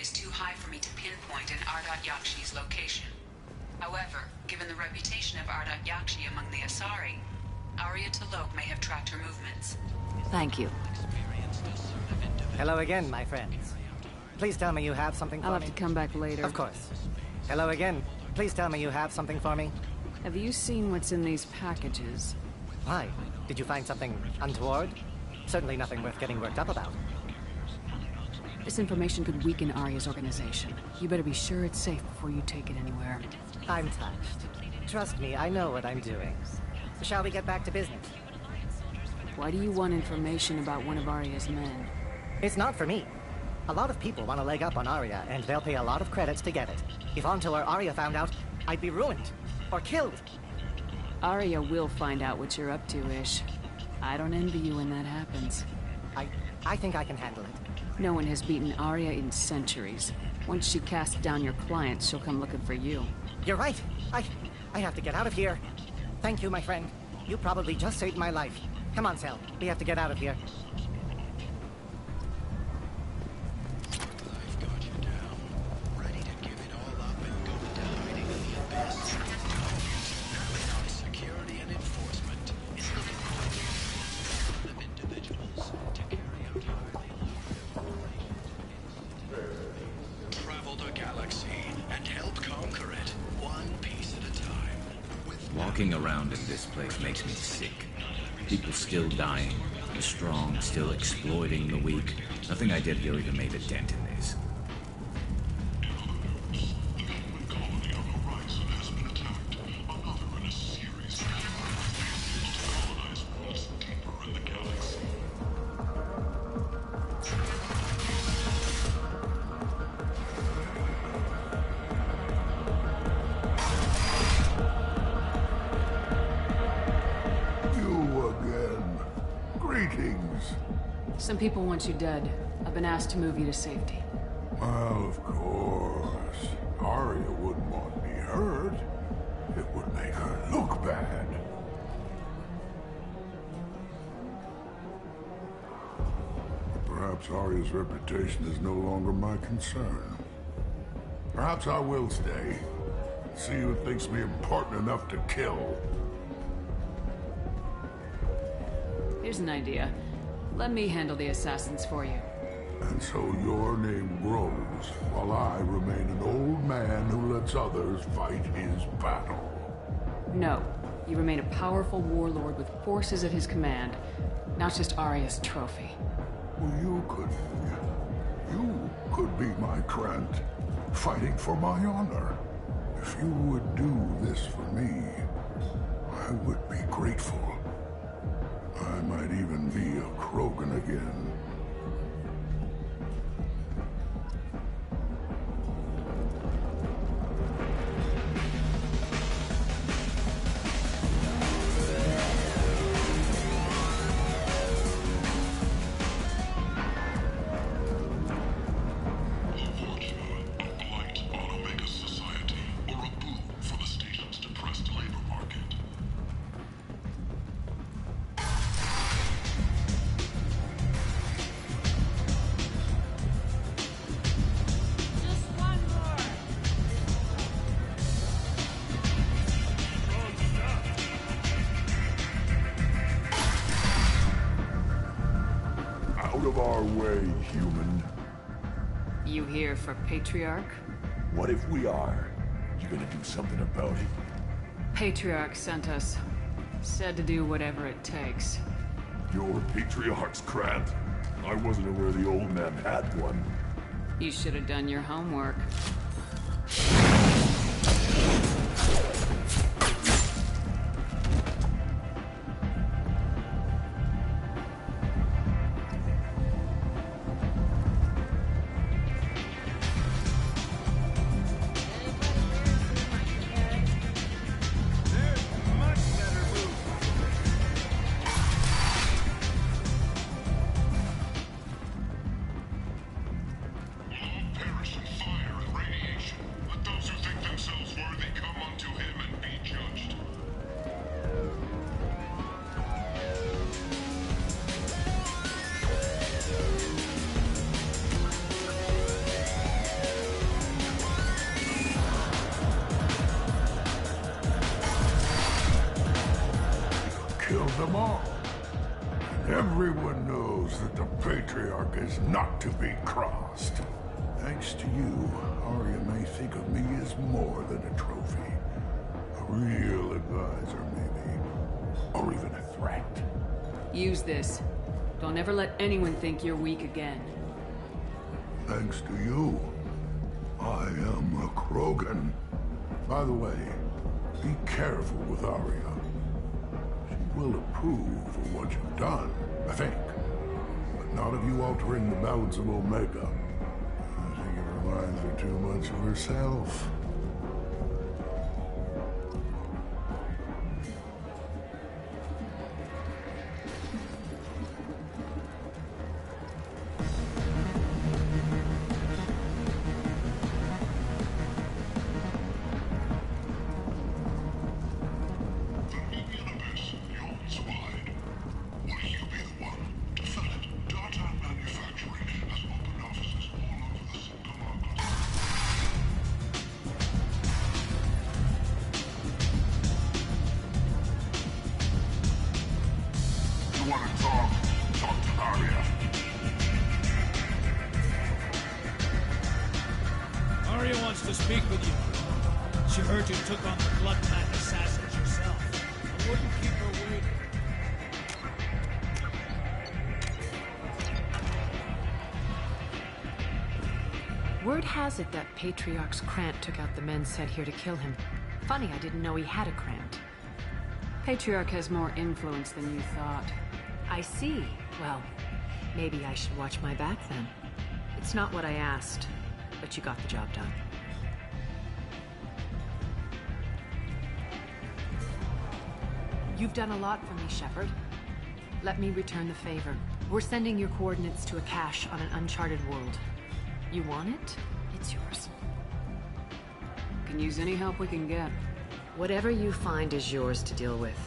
Is too high for me to pinpoint an Ardot Yakshi's location. However, given the reputation of Ardot Yakshi among the Asari, Arya T'Loak may have tracked her movements. Thank you. Hello again, my friends. Please tell me you have something for me. I'll have to come back later. Of course. Hello again. Please tell me you have something for me. Have you seen what's in these packages? Why? Did you find something untoward? Certainly nothing worth getting worked up about. This information could weaken Arya's organization. You better be sure it's safe before you take it anywhere. I'm touched. Trust me, I know what I'm doing. Shall we get back to business? Why do you want information about one of Arya's men? It's not for me. A lot of people want to leg up on Arya, and they'll pay a lot of credits to get it. If Anto or Arya found out, I'd be ruined. Or killed. Arya will find out what you're up to, Ish. I don't envy you when that happens. I think I can handle it. No one has beaten Arya in centuries. Once she casts down your clients, she'll come looking for you. You're right. I have to get out of here. Thank you, my friend. You probably just saved my life. Come on, Sel. We have to get out of here. I've got you down. Ready to give it all up and go into hiding in the abyss. Our security and enforcement is looking for of individuals to carry out highly travel the galaxy and help conquer it, one piece at a time. Walking around in this place makes me sick. People still dying, the strong still exploiting the weak. Nothing I did here even made a dent in this. Some people want you dead. I've been asked to move you to safety. Well, of course. Arya wouldn't want me hurt. It would make her look bad. Perhaps Arya's reputation is no longer my concern. Perhaps I will stay. See who thinks me important enough to kill. Here's an idea. Let me handle the assassins for you. And so your name grows, while I remain an old man who lets others fight his battle. No. You remain a powerful warlord with forces at his command, not just Arya's trophy. Well, you could be my Trent, fighting for my honor. If you would do this for me, I would be grateful. I might even be a Krogan again. Out of our way, human. You here for Patriarch? What if we are? You gonna do something about it? Patriarch sent us. Said to do whatever it takes. Your Patriarch's Krant? I wasn't aware the old man had one. You should have done your homework. Kill them all. And everyone knows that the Patriarch is not to be crossed. Thanks to you, Arya may think of me as more than a trophy. A real advisor, maybe. Or even a threat. Use this. Don't ever let anyone think you're weak again. Thanks to you, I am a Krogan. By the way, be careful with Arya. She will approve of what you've done, I think. But not of you altering the balance of Omega. I think it reminds her too much of herself. Want to talk? Talk to Arya. Arya wants to speak with you. She heard you took on the blood-pack assassins yourself. I wouldn't keep her waiting. Word has it that Patriarch's Krant took out the men sent here to kill him. Funny, I didn't know he had a Krant. Patriarch has more influence than you thought. I see. Well, maybe I should watch my back then. It's not what I asked, but you got the job done. You've done a lot for me, Shepard. Let me return the favor. We're sending your coordinates to a cache on an uncharted world. You want it? It's yours. Can use any help we can get. Whatever you find is yours to deal with.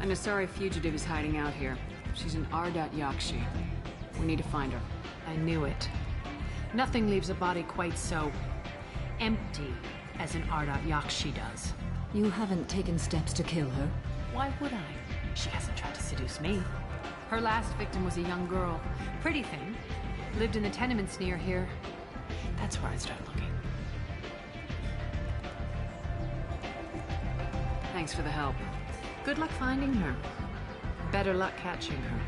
An Asari fugitive is hiding out here. She's an Yakshi. We need to find her. I knew it. Nothing leaves a body quite so empty as an Yakshi does. You haven't taken steps to kill her? Why would I? She hasn't tried to seduce me. Her last victim was a young girl. Pretty thing. Lived in the tenements near here. That's where I'd start looking. Thanks for the help. Good luck finding her. Better luck catching her.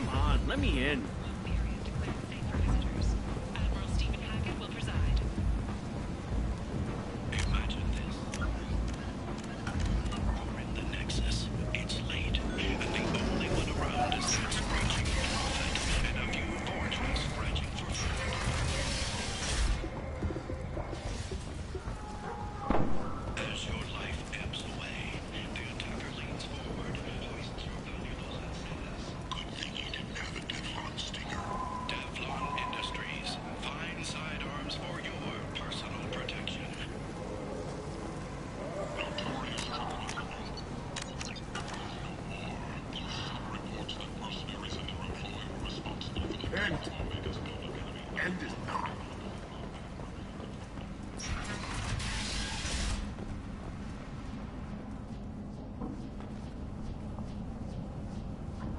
Come on, let me in. Imagine this. We're in the Nexus. It's late, and the only one around is that scratching for profit, and a few fortunes scratching for food. As your life ebbs away, the attacker leans forward, hoists your valuables, and says, "Good thing he didn't have a Teflon stinger." Teflon Industries. Fine sidearms for your personal protection. Notorious troublemaker. Reports that mercenaries and their employee were responsible for the death of Omega's public enemy. End it now.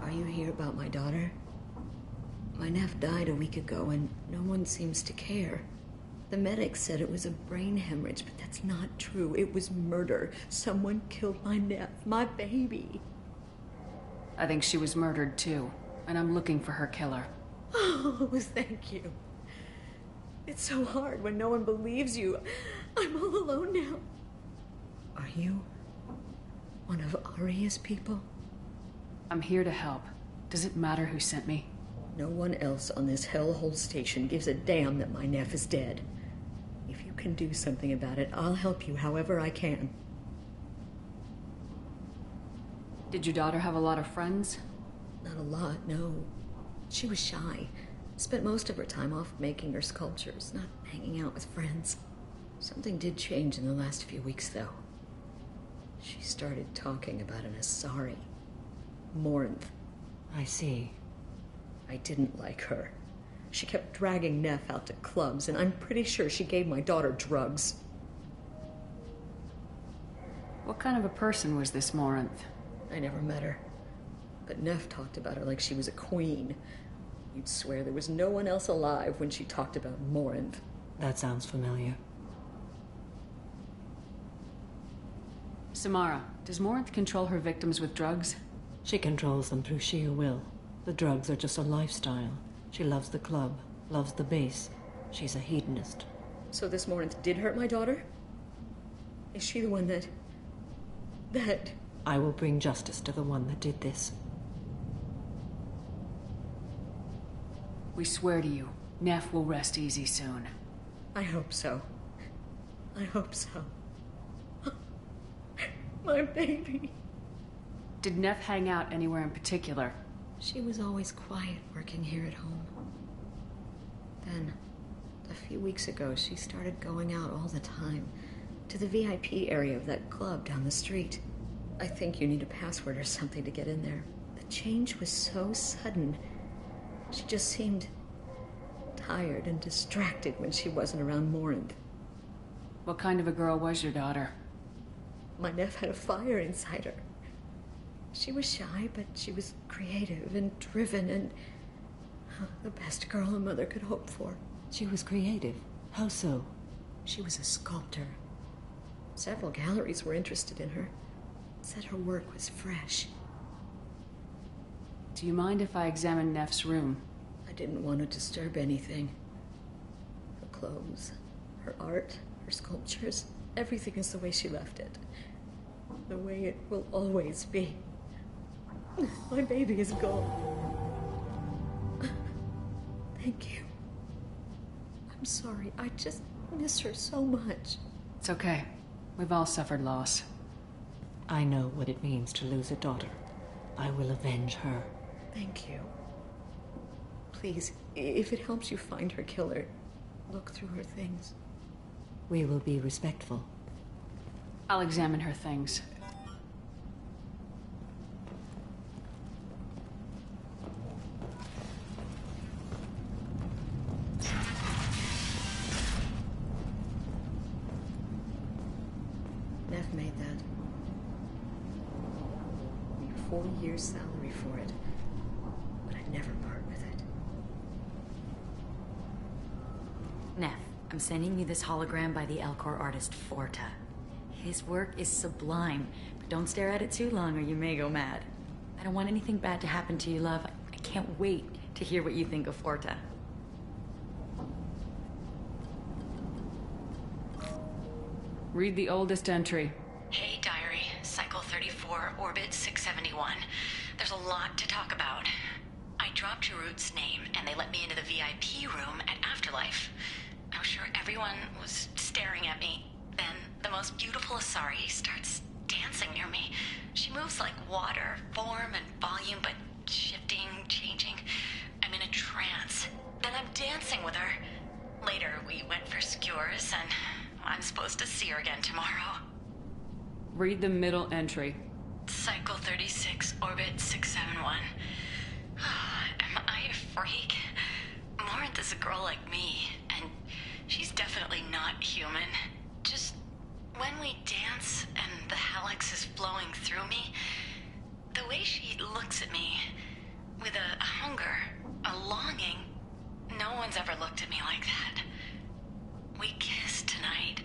Are you here about my daughter? My nephew died a week ago and no one seems to care. The medics said it was a brain hemorrhage, but that's not true. It was murder. Someone killed my nephew, my baby. I think she was murdered too, and I'm looking for her killer. Oh, thank you. It's so hard when no one believes you. I'm all alone now. Are you one of Aria's people? I'm here to help. Does it matter who sent me? No one else on this hellhole station gives a damn that my nephew is dead. If you can do something about it, I'll help you however I can. Did your daughter have a lot of friends? Not a lot, no. She was shy. Spent most of her time off making her sculptures, not hanging out with friends. Something did change in the last few weeks, though. She started talking about an Asari. Morinth. I see. I didn't like her. She kept dragging Neff out to clubs, and I'm pretty sure she gave my daughter drugs. What kind of a person was this Morinth? I never met her. But Neff talked about her like she was a queen. You'd swear there was no one else alive when she talked about Morinth. That sounds familiar. Samara, does Morinth control her victims with drugs? She controls them through sheer will. The drugs are just a lifestyle. She loves the club, loves the base. She's a hedonist. So this Morinth did hurt my daughter? Is she the one that... I will bring justice to the one that did this. We swear to you, Neff will rest easy soon. I hope so. I hope so. My baby. Did Neff hang out anywhere in particular? She was always quiet working here at home. Then, a few weeks ago, she started going out all the time to the VIP area of that club down the street. I think you need a password or something to get in there. The change was so sudden. She just seemed tired and distracted when she wasn't around Morinth. What kind of a girl was your daughter? My nephew had a fire inside her. She was shy, but she was creative and driven and the best girl a mother could hope for. She was creative. How so? She was a sculptor. Several galleries were interested in her. Said her work was fresh. Do you mind if I examine Neff's room? I didn't want to disturb anything. Her clothes, her art, her sculptures, everything is the way she left it. The way it will always be. My baby is gone. Thank you. I'm sorry. I just miss her so much. It's okay. We've all suffered loss. I know what it means to lose a daughter. I will avenge her. Thank you. Please, if it helps you find her killer, look through her things. We will be respectful. I'll examine her things. Neff made that. Need 40 years' salary for it. But I'd never part with it. Neff, I'm sending you this hologram by the Elcor artist Forta. His work is sublime, but don't stare at it too long or you may go mad. I don't want anything bad to happen to you, love. I can't wait to hear what you think of Forta. Read the oldest entry. Hey, Diary. Cycle 34, Orbit 671. There's a lot to talk about. I dropped Jarut's name, and they let me into the VIP room at Afterlife. I was sure everyone was staring at me. Then, the most beautiful Asari starts dancing near me. She moves like water, form and volume, but shifting, changing. I'm in a trance. Then I'm dancing with her. Later, we went for skewers, and I'm supposed to see her again tomorrow. Read the middle entry. Cycle 36, Orbit 671. Am I a freak? Morinth is a girl like me, and she's definitely not human. Just when we dance and the Helix is flowing through me, the way she looks at me, with a hunger, a longing, no one's ever looked at me like that. We kissed tonight.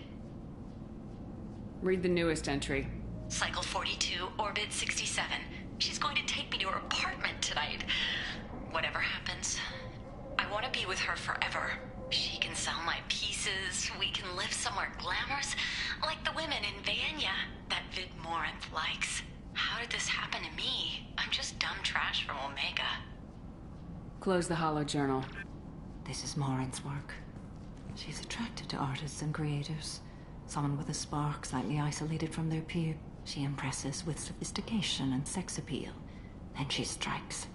Read the newest entry. Cycle 42, Orbit 67. She's going to take me to her apartment tonight. Whatever happens, I want to be with her forever. She can sell my pieces. We can live somewhere glamorous, like the women in Vanya that Vid Morinth likes. How did this happen to me? I'm just dumb trash from Omega. Close the holo journal. This is Morinth's work. She's attracted to artists and creators. Someone with a spark, slightly isolated from their peer. She impresses with sophistication and sex appeal. Then she strikes.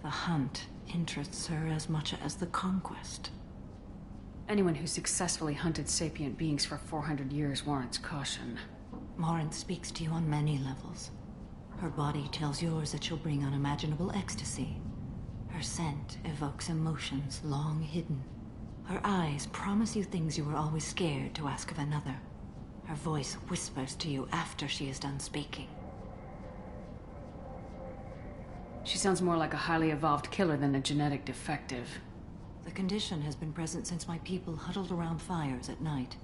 The hunt interests her as much as the conquest. Anyone who successfully hunted sapient beings for 400 years warrants caution. Morinth speaks to you on many levels. Her body tells yours that she'll bring unimaginable ecstasy. Her scent evokes emotions long hidden. Her eyes promise you things you were always scared to ask of another. Her voice whispers to you after she is done speaking. She sounds more like a highly evolved killer than a genetic defective. The condition has been present since my people huddled around fires at night.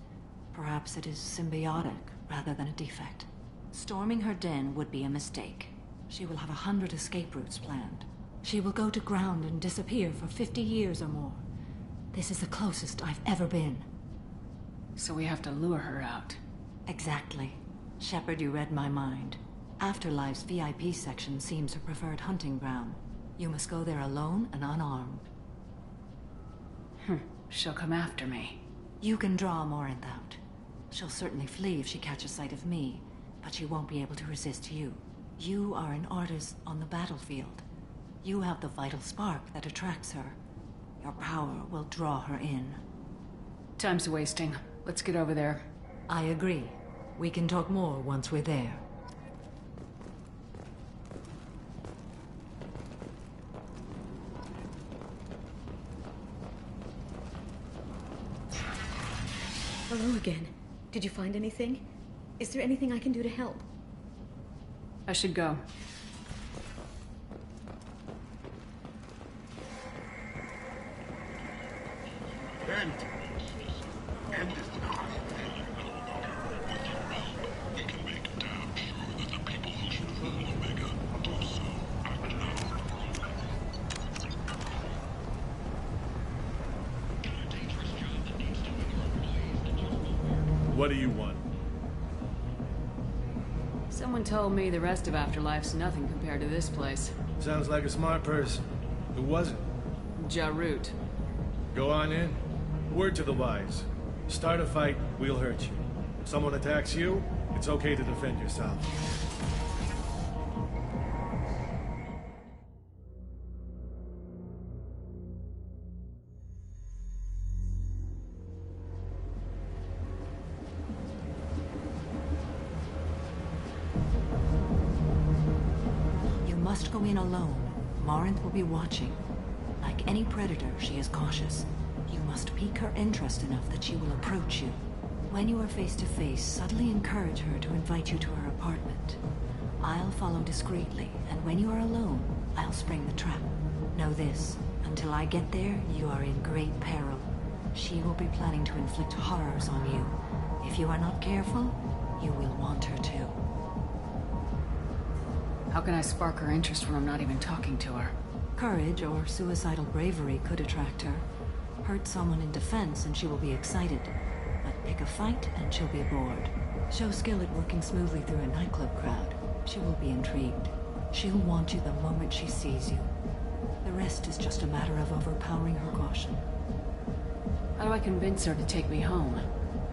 Perhaps it is symbiotic rather than a defect. Storming her den would be a mistake. She will have 100 escape routes planned. She will go to ground and disappear for 50 years or more. This is the closest I've ever been. So we have to lure her out. Exactly. Shepard, you read my mind. Afterlife's VIP section seems her preferred hunting ground. You must go there alone and unarmed. She'll come after me. You can draw Morinth out. She'll certainly flee if she catches sight of me, but she won't be able to resist you. You are an artist on the battlefield. You have the vital spark that attracts her. Your power will draw her in. Time's wasting. Let's get over there. I agree. We can talk more once we're there. Hello again. Did you find anything? Is there anything I can do to help? I should go. End it now. We can make damn sure that the people who should rule Omega do so act now. What do you want? Someone told me the rest of Afterlife's nothing compared to this place. Sounds like a smart person. Who was it? Jarut. Go on in. Word to the wise. Start a fight, we'll hurt you. If someone attacks you, it's okay to defend yourself. You must go in alone. Morinth will be watching. Like any predator, she is cautious. You must pique her interest enough that she will approach you. When you are face to face, subtly encourage her to invite you to her apartment. I'll follow discreetly, and when you are alone, I'll spring the trap. Know this, until I get there, you are in great peril. She will be planning to inflict horrors on you. If you are not careful, you will want her to. How can I spark her interest when I'm not even talking to her? Courage or suicidal bravery could attract her. Hurt someone in defense and she will be excited. But pick a fight and she'll be bored. Show skill at working smoothly through a nightclub crowd. She will be intrigued. She'll want you the moment she sees you. The rest is just a matter of overpowering her caution. How do I convince her to take me home?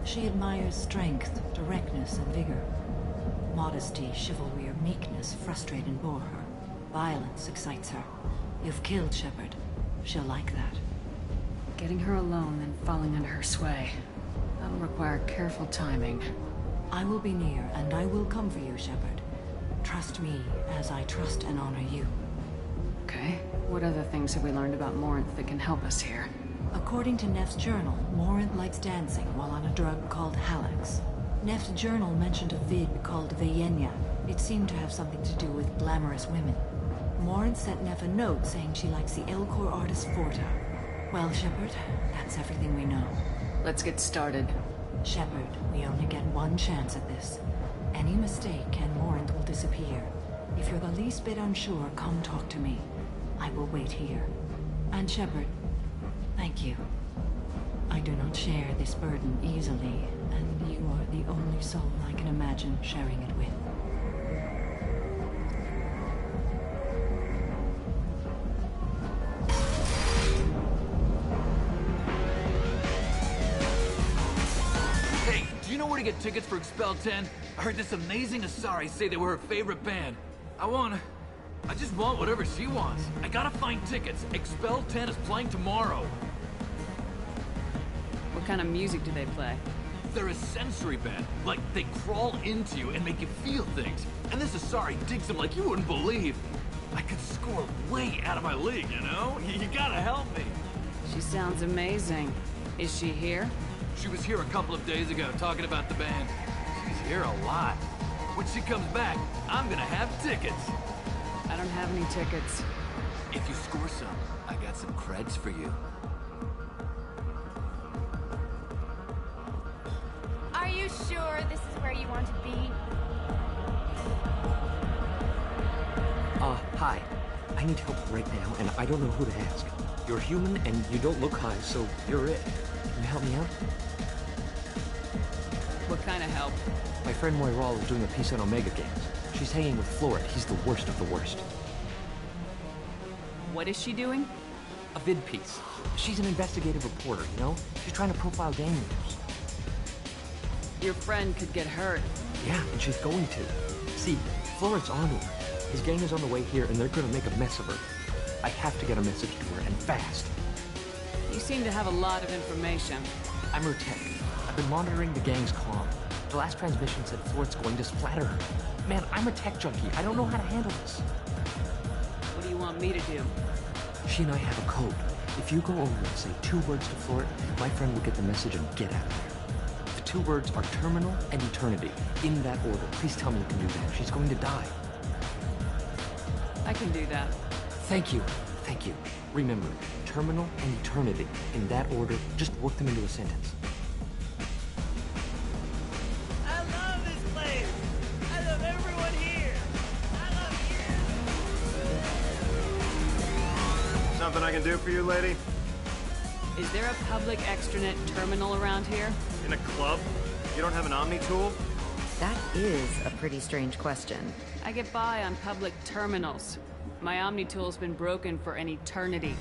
She admires strength, directness, and vigor. Modesty, chivalry, or meekness frustrate and bore her. Violence excites her. You've killed Shepard. She'll like that. Getting her alone, then falling under her sway. That'll require careful timing. I will be near, and I will come for you, Shepard. Trust me, as I trust and honor you. Okay. What other things have we learned about Morinth that can help us here? According to Neff's journal, Morinth likes dancing while on a drug called Halax. Neff's journal mentioned a vid called Veyenya. It seemed to have something to do with glamorous women. Morinth sent Neff a note saying she likes the Elcor artist Forta. Well, Shepard, that's everything we know. Let's get started. Shepard, we only get one chance at this. Any mistake and Morinth will disappear. If you're the least bit unsure, come talk to me. I will wait here. And Shepard, thank you. I do not share this burden easily, and you are the only soul I can imagine sharing it with. Hey, do you know where to get tickets for Expel 10? I heard this amazing Asari say they were her favorite band. I just want whatever she wants. I gotta find tickets. Expel 10 is playing tomorrow. What kind of music do they play? They're a sensory band. Like, they crawl into you and make you feel things. And this Asari digs them like you wouldn't believe. I could score way out of my league, you know? You gotta help me. She sounds amazing. Is she here? She was here a couple of days ago talking about the band. She's here a lot. When she comes back, I'm gonna have tickets. I don't have any tickets. If you score some, I got some creds for you. Are you sure this is where you want to be? Hi. I need help right now, and I don't know who to ask. You're human, and you don't look high, so you're it. Can you help me out? What kind of help? My friend Moiral is doing a piece on Omega Games. She's hanging with Floret. He's the worst of the worst. What is she doing? A vid piece. She's an investigative reporter, you know? She's trying to profile gang leaders. Your friend could get hurt. Yeah, and she's going to. See, Floret's on her. His gang is on the way here, and they're gonna make a mess of her. I have to get a message to her, and fast. You seem to have a lot of information. I'm her tech. I've been monitoring the gang's comm. The last transmission said Floret's going to splatter her. Man, I'm a tech junkie. I don't know how to handle this. What do you want me to do? She and I have a code. If you go over and say 2 words to Floret, my friend will get the message and get out of there. The 2 words are terminal and eternity. In that order. Please tell me you can do that. She's going to die. I can do that. Thank you. Thank you. Remember, terminal and eternity. In that order, just work them into a sentence. I love this place! I love everyone here! I love you! Something I can do for you, lady? Is there a public extranet terminal around here? In a club? You don't have an Omni tool? That is a pretty strange question. I get by on public terminals. My Omni tool's been broken for an eternity.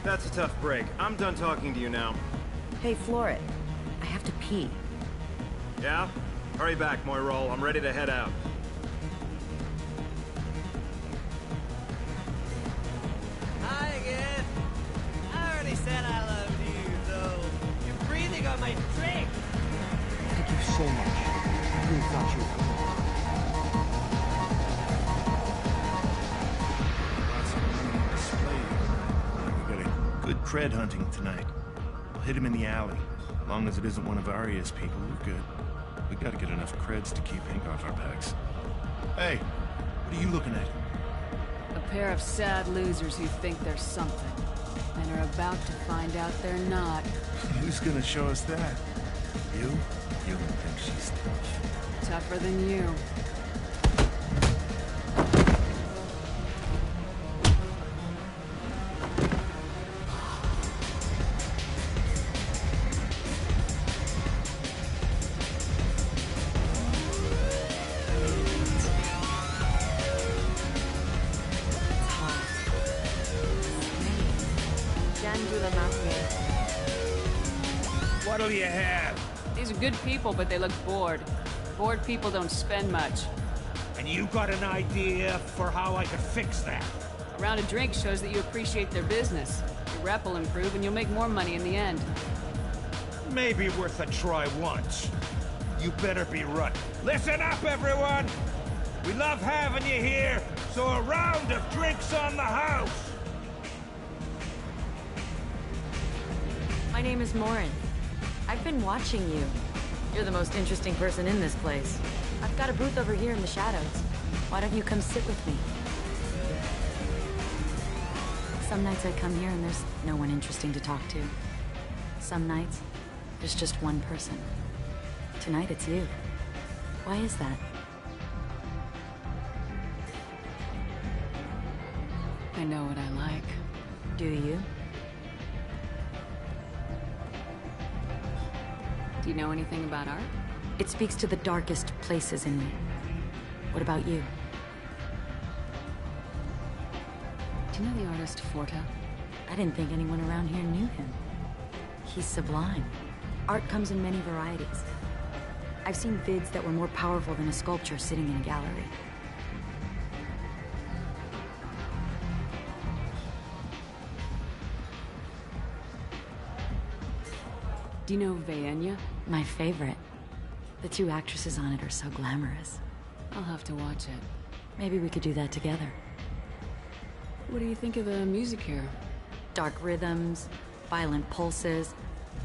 That's a tough break. I'm done talking to you now. Hey, Floret. I have to pee. Yeah? Hurry back, Moiral. I'm ready to head out. Hi again! I already said I loved you, though. You're breathing on my drink! Thank you so much. I really thought you were coming. Lots of money on display. We got a good cred hunting tonight. We'll hit him in the alley. As long as it isn't one of Arya's people, we're good. We gotta get enough creds to keep Hank off our backs. Hey, what are you looking at? A pair of sad losers who think they're something, and are about to find out they're not. Who's gonna show us that? You? You don't think she's tough. Tougher than you. hand you the mouse name. What'll you have? These are good people, but they look bored. Bored people don't spend much. And you got an idea for how I could fix that? A round of drinks shows that you appreciate their business. Your rep will improve and you'll make more money in the end. Maybe worth a try once. You better be running. Listen up, everyone! We love having you here, so a round of drinks on the house! My name is Morin. I've been watching you. You're the most interesting person in this place. I've got a booth over here in the shadows. Why don't you come sit with me? Some nights I come here and there's no one interesting to talk to. Some nights, there's just one person. Tonight it's you. Why is that? I know what I like. Do you? Do you know anything about art? It speaks to the darkest places in me. What about you? Do you know the artist Forta? I didn't think anyone around here knew him. He's sublime. Art comes in many varieties. I've seen vids that were more powerful than a sculpture sitting in a gallery. Do you know Vaenya? My favorite. The two actresses on it are so glamorous. I'll have to watch it. Maybe we could do that together. What do you think of the music here? Dark rhythms, violent pulses.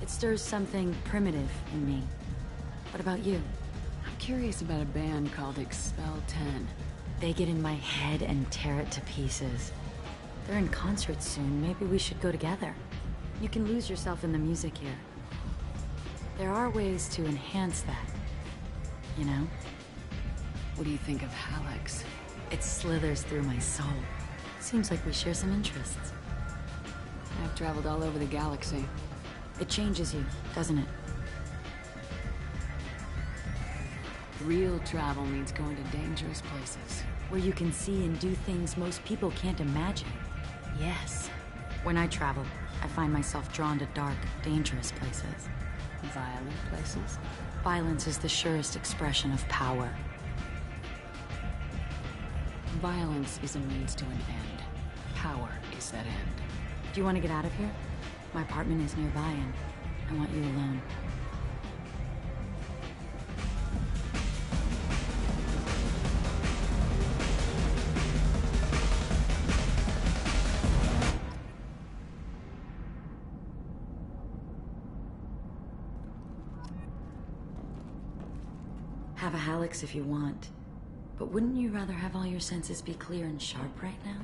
It stirs something primitive in me. What about you? I'm curious about a band called Expel 10. They get in my head and tear it to pieces. They're in concert soon. Maybe we should go together. You can lose yourself in the music here. There are ways to enhance that, you know? What do you think of Hallex? It slithers through my soul. Seems like we share some interests. I've traveled all over the galaxy. It changes you, doesn't it? Real travel means going to dangerous places. Where you can see and do things most people can't imagine. Yes. When I travel, I find myself drawn to dark, dangerous places. Violent places? Violence is the surest expression of power. Violence is a means to an end. Power is that end. Do you want to get out of here? My apartment is nearby and I want you alone. Have a Hallex if you want. But wouldn't you rather have all your senses be clear and sharp right now?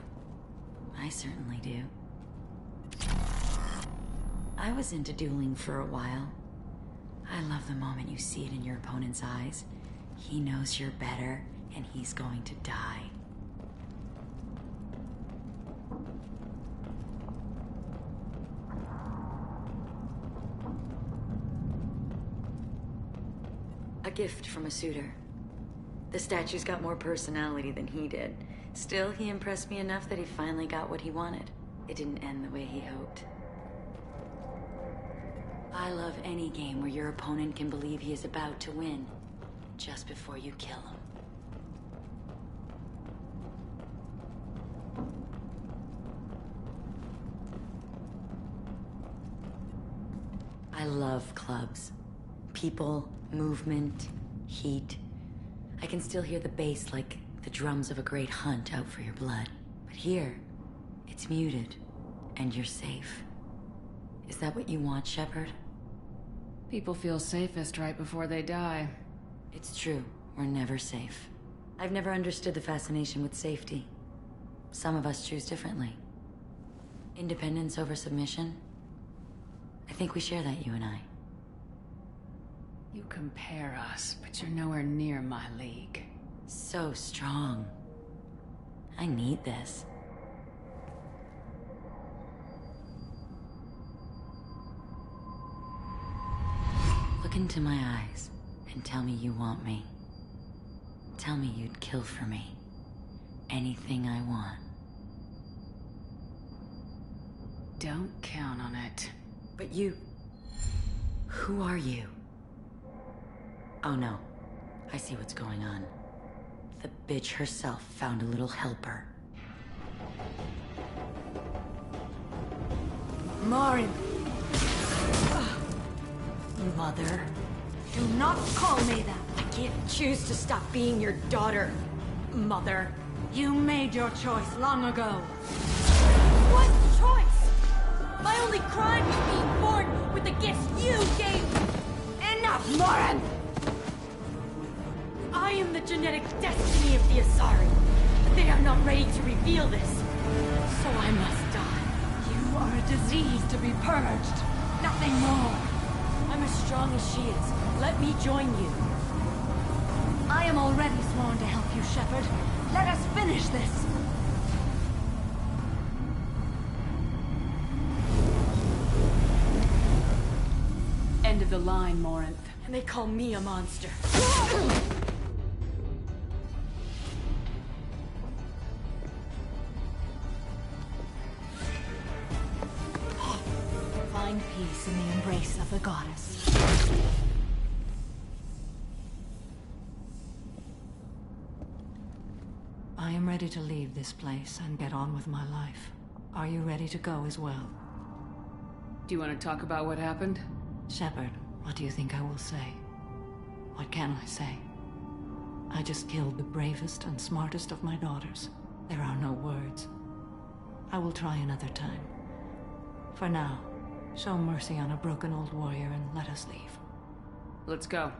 I certainly do. I was into dueling for a while. I love the moment you see it in your opponent's eyes. He knows you're better, and he's going to die. A gift from a suitor. The statue's got more personality than he did. Still, he impressed me enough that he finally got what he wanted. It didn't end the way he hoped. I love any game where your opponent can believe he is about to win, just before you kill him. I love clubs. People, movement, heat. I can still hear the bass like the drums of a great hunt out for your blood. But here, it's muted, and you're safe. Is that what you want, Shepard? People feel safest right before they die. It's true. We're never safe. I've never understood the fascination with safety. Some of us choose differently. Independence over submission? I think we share that, you and I. You compare us, but you're nowhere near my league. So strong. I need this. Look into my eyes and tell me you want me. Tell me you'd kill for me. Anything I want. Don't count on it. But you... Who are you? Oh no. I see what's going on. The bitch herself found a little helper. Marin! Mother. Do not call me that! I can't choose to stop being your daughter, Mother. You made your choice long ago. What choice? My only crime was being born with the gifts you gave me! Enough, Marin! I am the genetic destiny of the Asari, but they are not ready to reveal this. So I must die. You are a disease to be purged. Nothing more. I'm as strong as she is. Let me join you. I am already sworn to help you, Shepard. Let us finish this. End of the line, Morinth. And they call me a monster. Find peace in the embrace of the goddess. I am ready to leave this place and get on with my life. Are you ready to go as well? Do you want to talk about what happened? Shepard, what do you think I will say? What can I say? I just killed the bravest and smartest of my daughters. There are no words. I will try another time. For now, show mercy on a broken old warrior and let us leave. Let's go.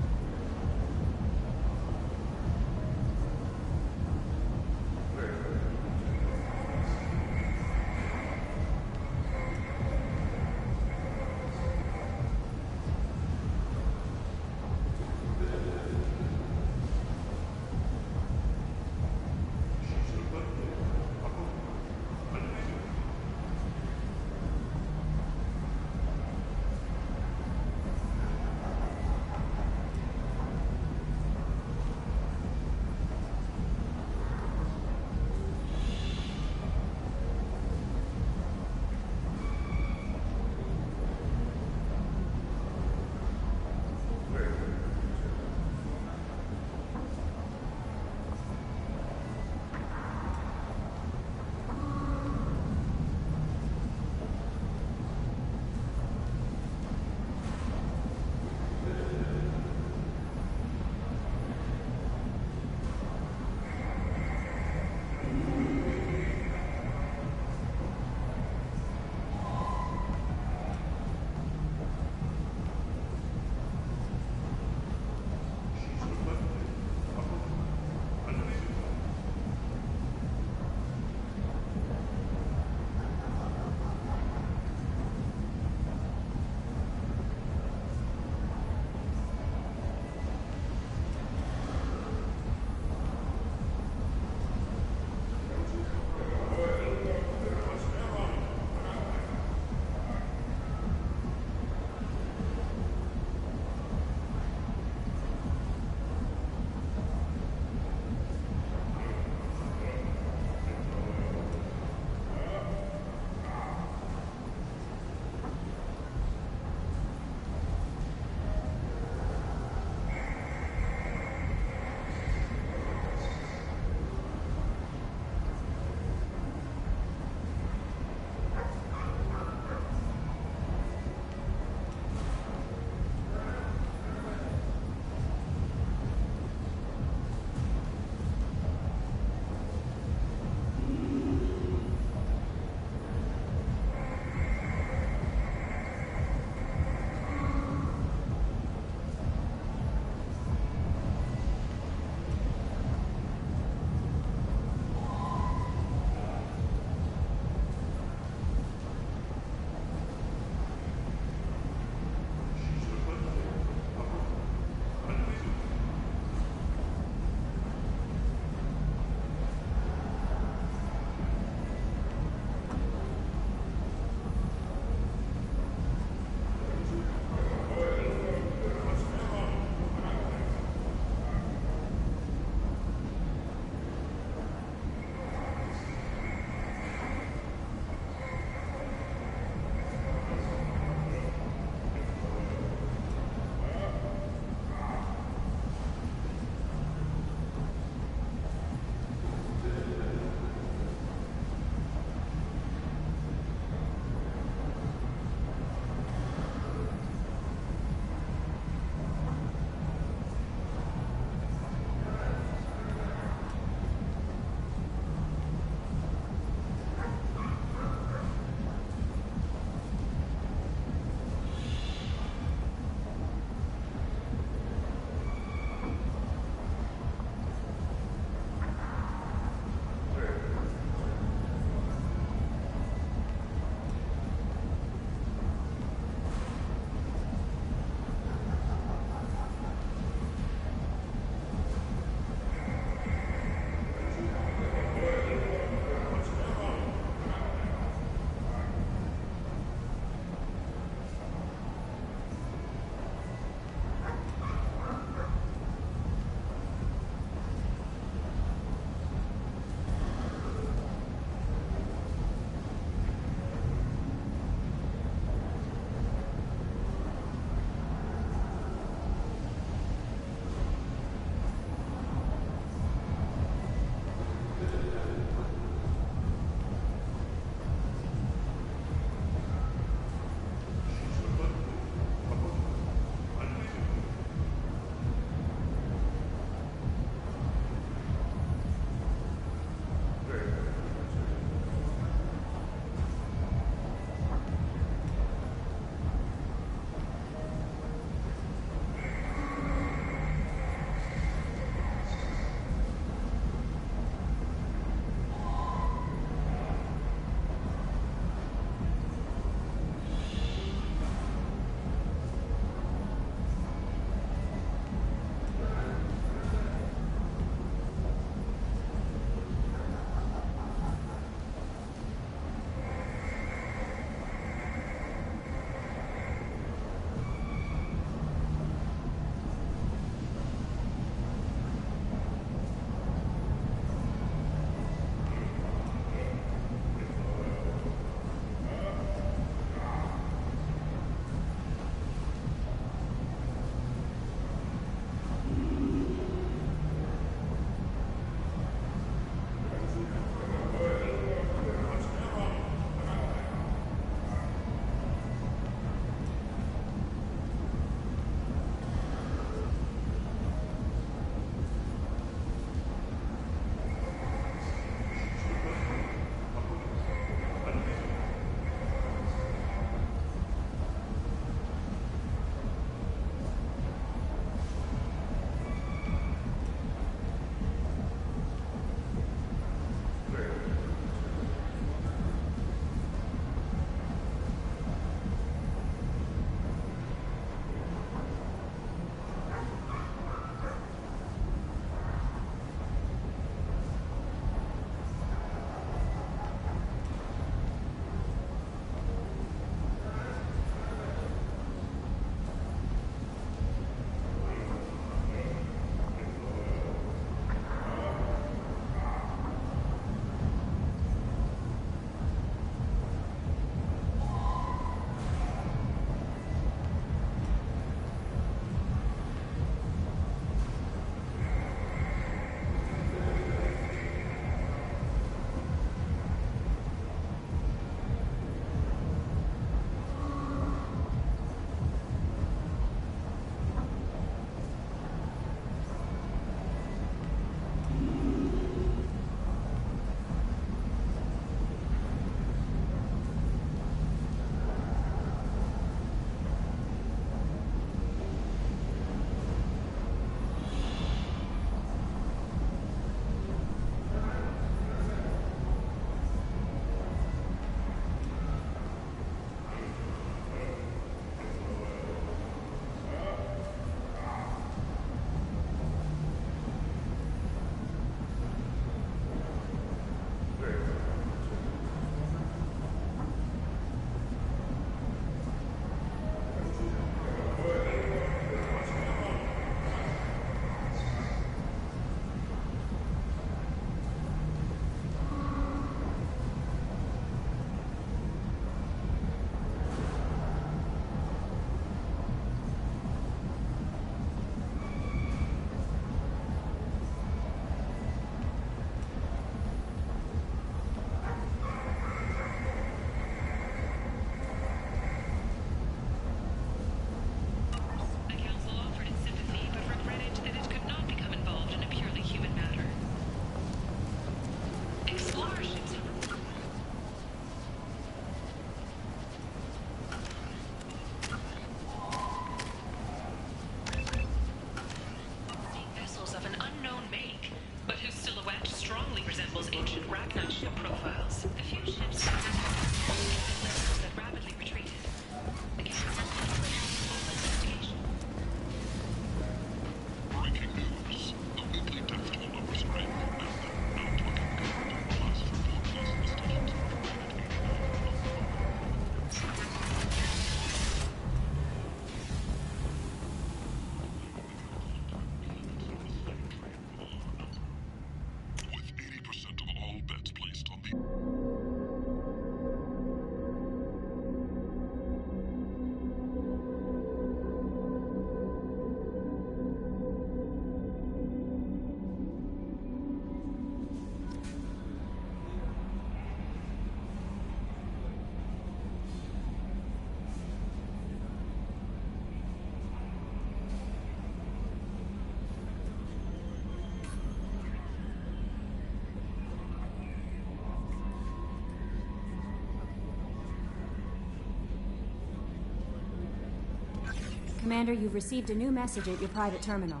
Commander, you've received a new message at your private terminal.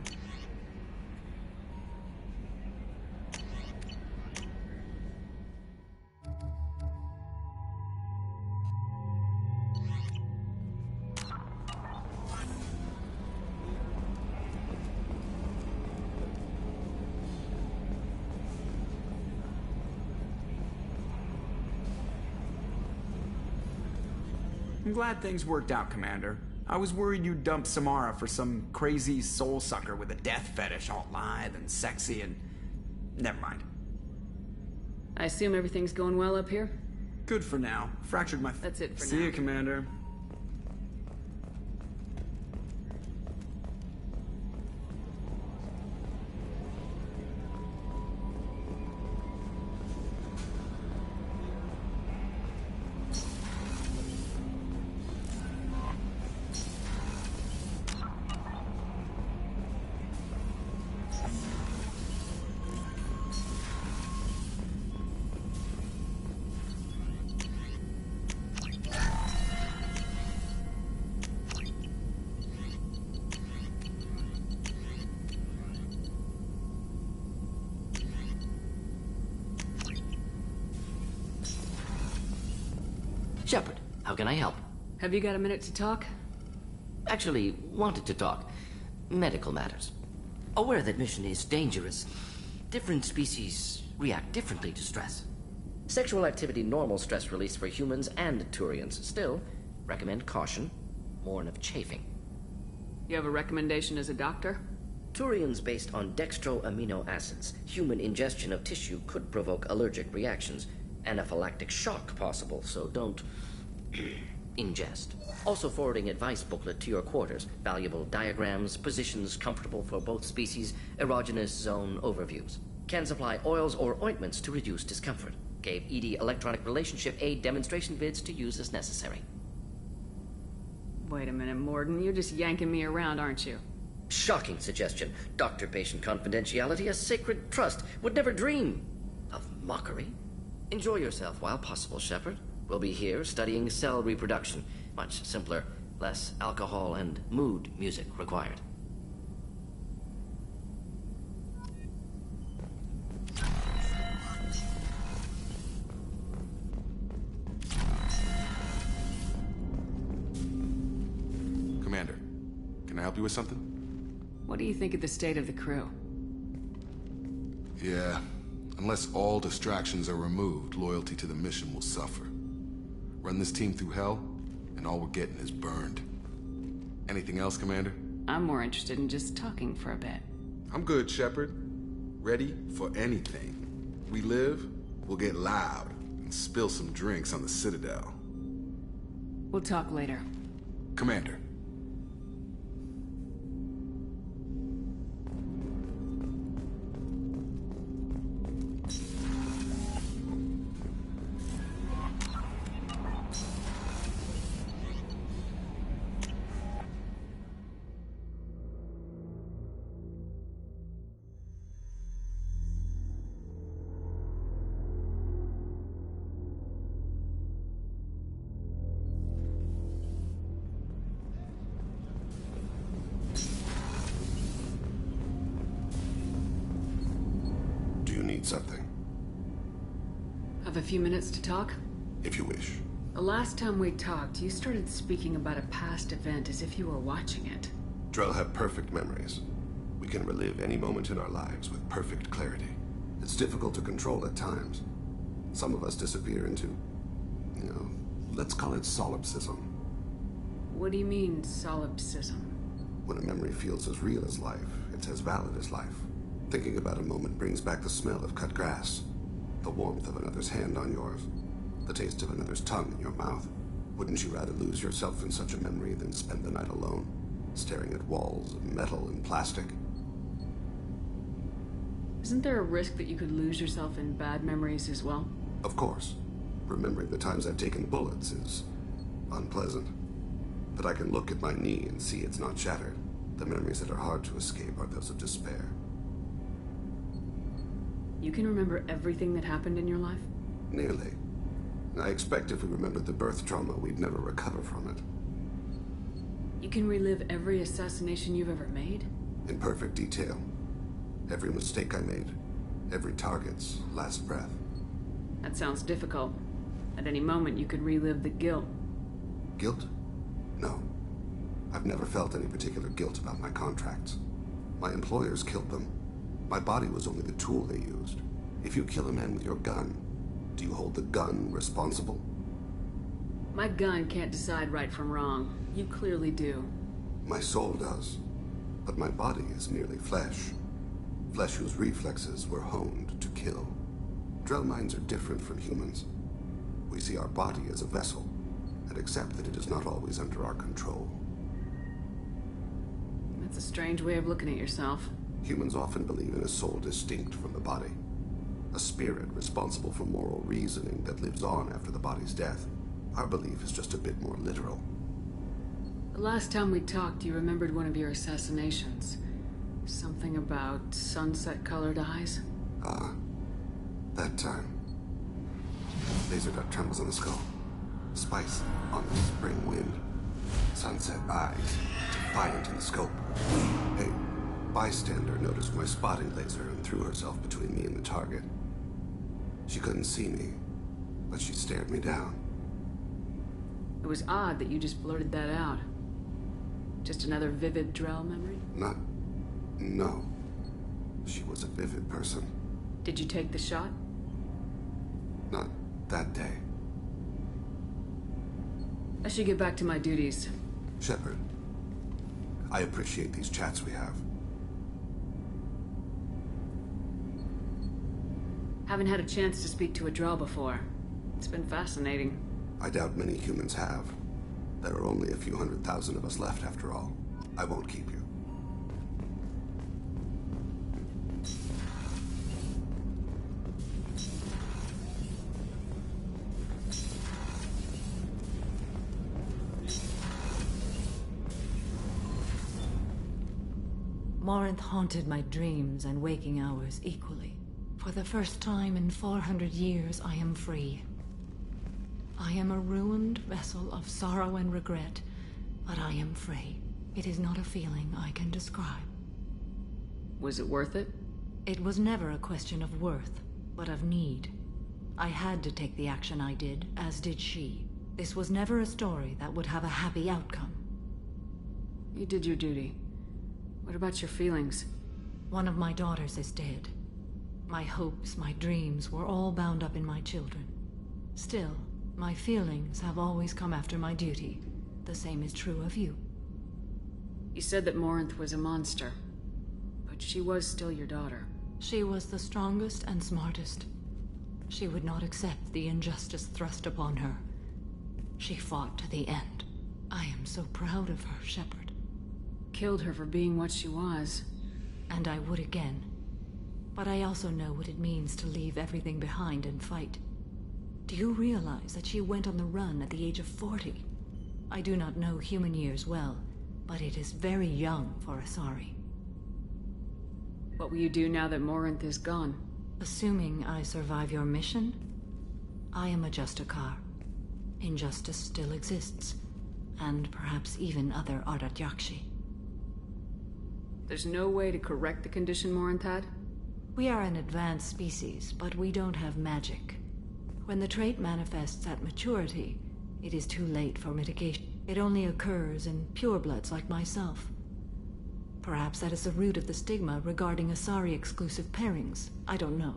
I'm glad things worked out, Commander. I was worried you'd dump Samara for some crazy soul sucker with a death fetish, all lithe and sexy and... Never mind. I assume everything's going well up here? Good for now. Fractured my... That's it for now. See you, Commander. Shepard, how can I help? Have you got a minute to talk? Actually, wanted to talk. Medical matters. Aware that mission is dangerous. Different species react differently to stress. Sexual activity normal stress release for humans and Turians. Still, recommend caution. Warn of chafing. You have a recommendation as a doctor? Turians based on dextroamino acids. Human ingestion of tissue could provoke allergic reactions. Anaphylactic shock possible, so don't ingest. Also forwarding advice booklet to your quarters. Valuable diagrams, positions comfortable for both species, erogenous zone overviews. Can supply oils or ointments to reduce discomfort. Gave ED electronic relationship aid demonstration vids to use as necessary. Wait a minute, Morden. You're just yanking me around, aren't you? Shocking suggestion. Doctor-patient confidentiality, a sacred trust. Would never dream of mockery. Enjoy yourself while possible, Shepard. We'll be here studying cell reproduction. Much simpler, less alcohol and mood music required. Commander, can I help you with something? What do you think of the state of the crew? Yeah. Unless all distractions are removed, loyalty to the mission will suffer. Run this team through hell, and all we're getting is burned. Anything else, Commander? I'm more interested in just talking for a bit. I'm good, Shepard. Ready for anything. We live, we'll get loud, and spill some drinks on the Citadel. We'll talk later. Commander. Something. Have a few minutes to talk? If you wish. The last time we talked, you started speaking about a past event as if you were watching it. Drell have perfect memories. We can relive any moment in our lives with perfect clarity. It's difficult to control at times. Some of us disappear into, let's call it solipsism. What do you mean, solipsism? When a memory feels as real as life, it's as valid as life. Thinking about a moment brings back the smell of cut grass, the warmth of another's hand on yours, the taste of another's tongue in your mouth. Wouldn't you rather lose yourself in such a memory than spend the night alone, staring at walls of metal and plastic? Isn't there a risk that you could lose yourself in bad memories as well? Of course. Remembering the times I've taken bullets is unpleasant. But I can look at my knee and see it's not shattered. The memories that are hard to escape are those of despair. You can remember everything that happened in your life? Nearly. I expect if we remembered the birth trauma, we'd never recover from it. You can relive every assassination you've ever made? In perfect detail. Every mistake I made. Every target's last breath. That sounds difficult. At any moment, you could relive the guilt. Guilt? No. I've never felt any particular guilt about my contracts. My employers killed them. My body was only the tool they used. If you kill a man with your gun, do you hold the gun responsible? My gun can't decide right from wrong. You clearly do. My soul does. But my body is merely flesh. Flesh whose reflexes were honed to kill. Drell minds are different from humans. We see our body as a vessel, and accept that it is not always under our control. That's a strange way of looking at yourself. Humans often believe in a soul distinct from the body. A spirit responsible for moral reasoning that lives on after the body's death. Our belief is just a bit more literal. The last time we talked, you remembered one of your assassinations. Something about sunset-colored eyes? That time. Laser dot trembles on the skull. Spice on the spring wind. Sunset eyes, defiant in the scope. A bystander noticed my spotting laser and threw herself between me and the target. She couldn't see me, but she stared me down. It was odd that you just blurted that out. Just another vivid Drell memory? No. She was a vivid person. Did you take the shot? Not that day. I should get back to my duties. Shepard, I appreciate these chats we have. Haven't had a chance to speak to a Drell before. It's been fascinating. I doubt many humans have. There are only a few 100,000 of us left after all. I won't keep you. Morinth haunted my dreams and waking hours equally. For the first time in 400 years, I am free. I am a ruined vessel of sorrow and regret, but I am free. It is not a feeling I can describe. Was it worth it? It was never a question of worth, but of need. I had to take the action I did, as did she. This was never a story that would have a happy outcome. You did your duty. What about your feelings? One of my daughters is dead. My hopes, my dreams were all bound up in my children. Still, my feelings have always come after my duty. The same is true of you. You said that Morinth was a monster, but she was still your daughter. She was the strongest and smartest. She would not accept the injustice thrust upon her. She fought to the end. I am so proud of her, Shepard. Killed her for being what she was. And I would again. But I also know what it means to leave everything behind and fight. Do you realize that she went on the run at the age of 40? I do not know human years well, but it is very young for Asari. What will you do now that Morinth is gone? Assuming I survive your mission, I am a Justicar. Injustice still exists, and perhaps even other Ardat Yakshi. There's no way to correct the condition Morinth had? We are an advanced species, but we don't have magic. When the trait manifests at maturity, it is too late for mitigation. It only occurs in purebloods like myself. Perhaps that is the root of the stigma regarding Asari-exclusive pairings. I don't know.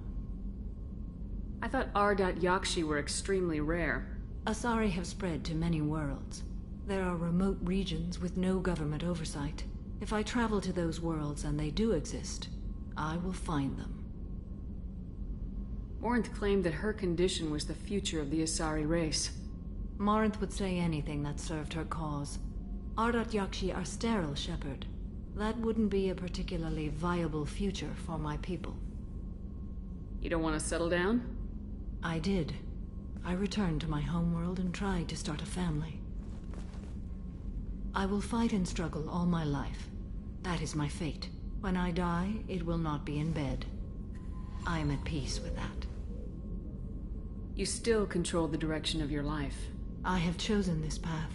I thought Ardat Yakshi were extremely rare. Asari have spread to many worlds. There are remote regions with no government oversight. If I travel to those worlds and they do exist, I will find them. Morinth claimed that her condition was the future of the Asari race. Morinth would say anything that served her cause. Ardat Yakshi are sterile, Shepard. That wouldn't be a particularly viable future for my people. You don't want to settle down? I did. I returned to my homeworld and tried to start a family. I will fight and struggle all my life. That is my fate. When I die, it will not be in bed. I am at peace with that. You still control the direction of your life. I have chosen this path.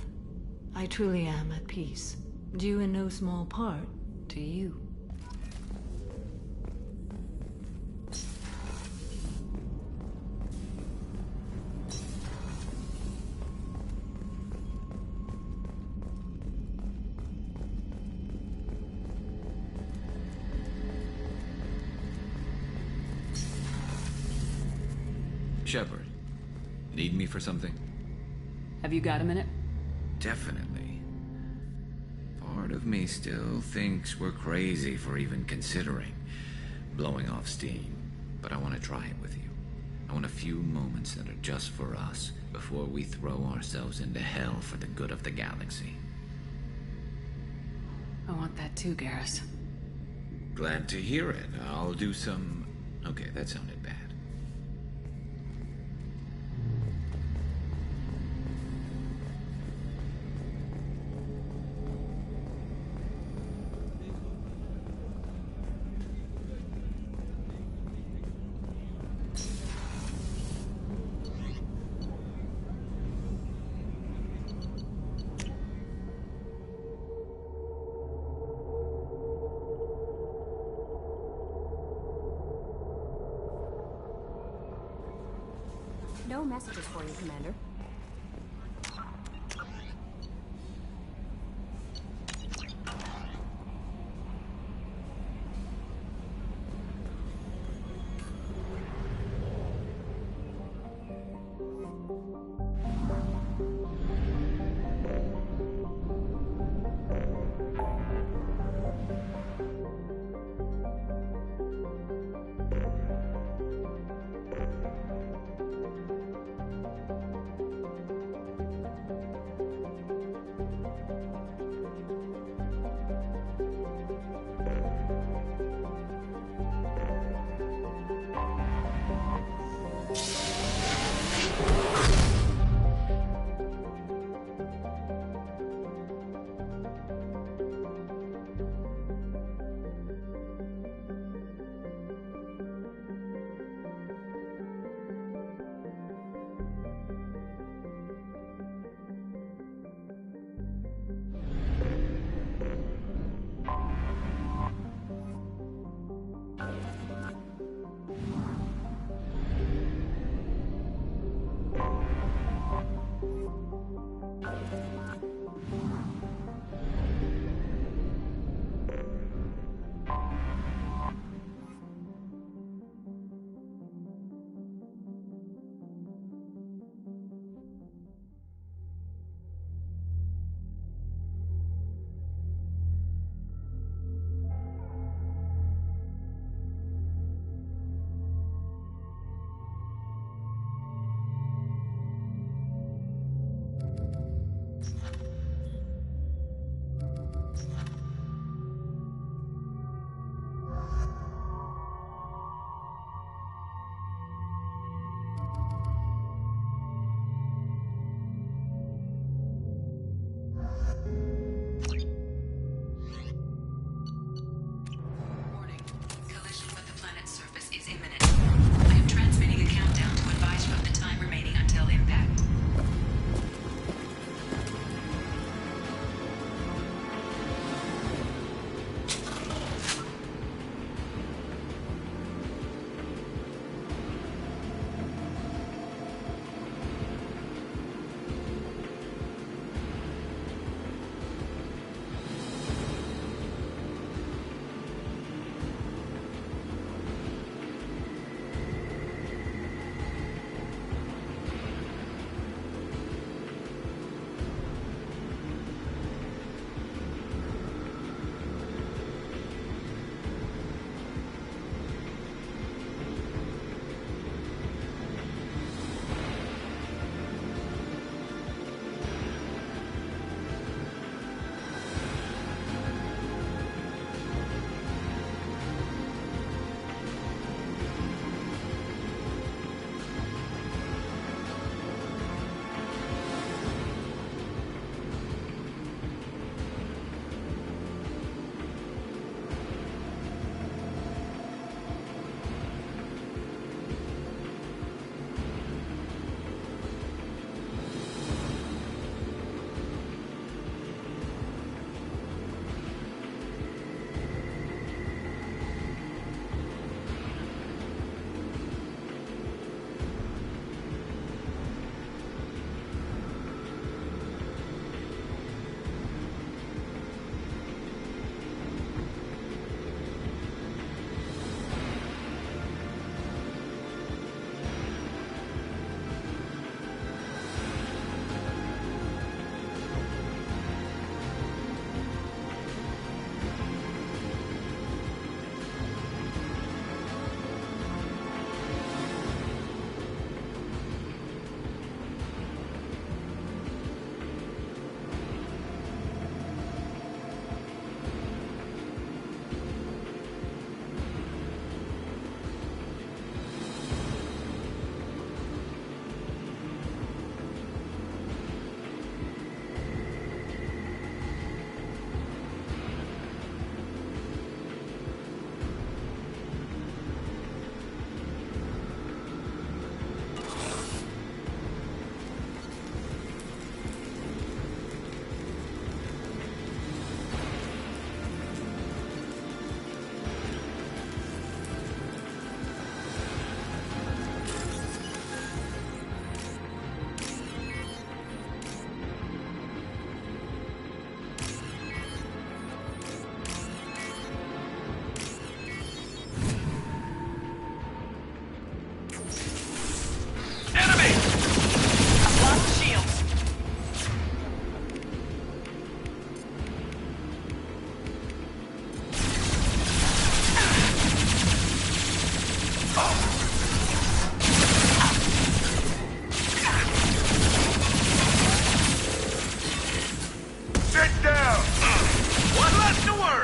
I truly am at peace, due in no small part to you. Shepard, need me for something? Have you got a minute? Definitely. Part of me still thinks we're crazy for even considering blowing off steam, but I want to try it with you. I want a few moments that are just for us before we throw ourselves into hell for the good of the galaxy. I want that too, Garrus. Glad to hear it. I'll do some... Okay, that sounded bad. No messages for you, Commander.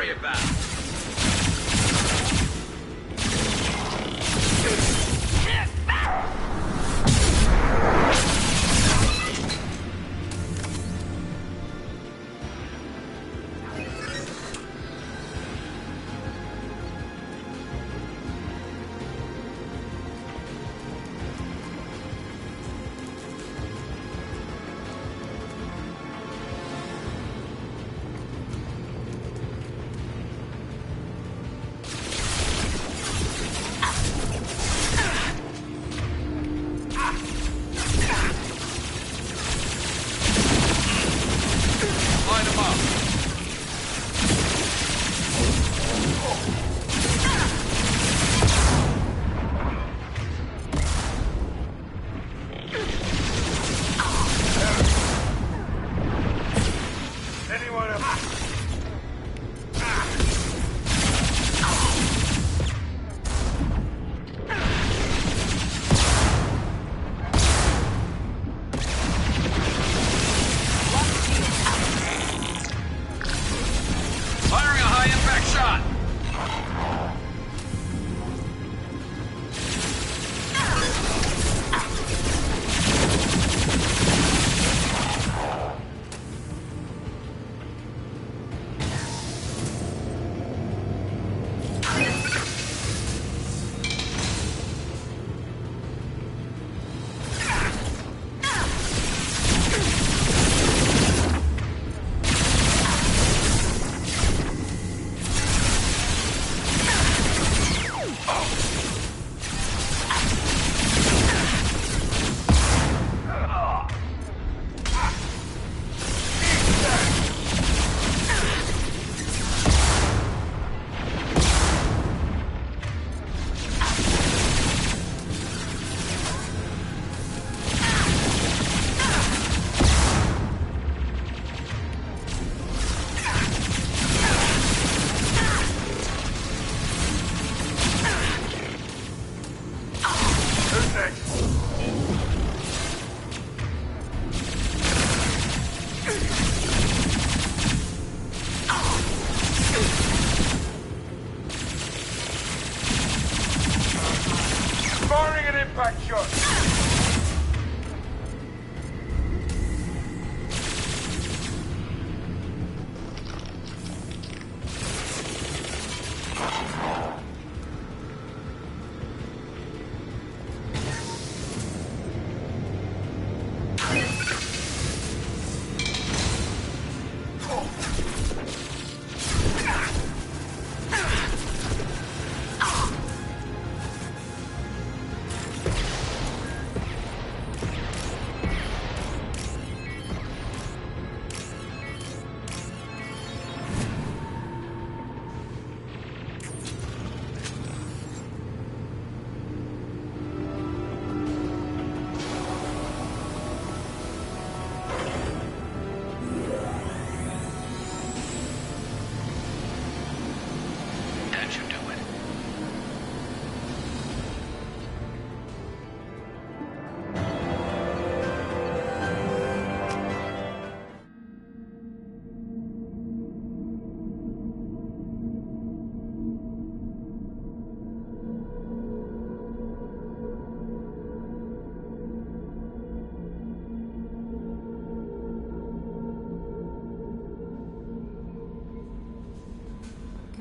worry about.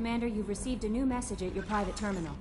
Commander, you've received a new message at your private terminal.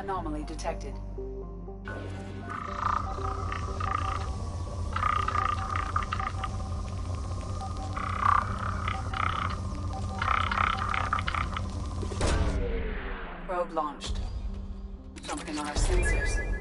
anomaly detected. Probe launched. Something on our sensors.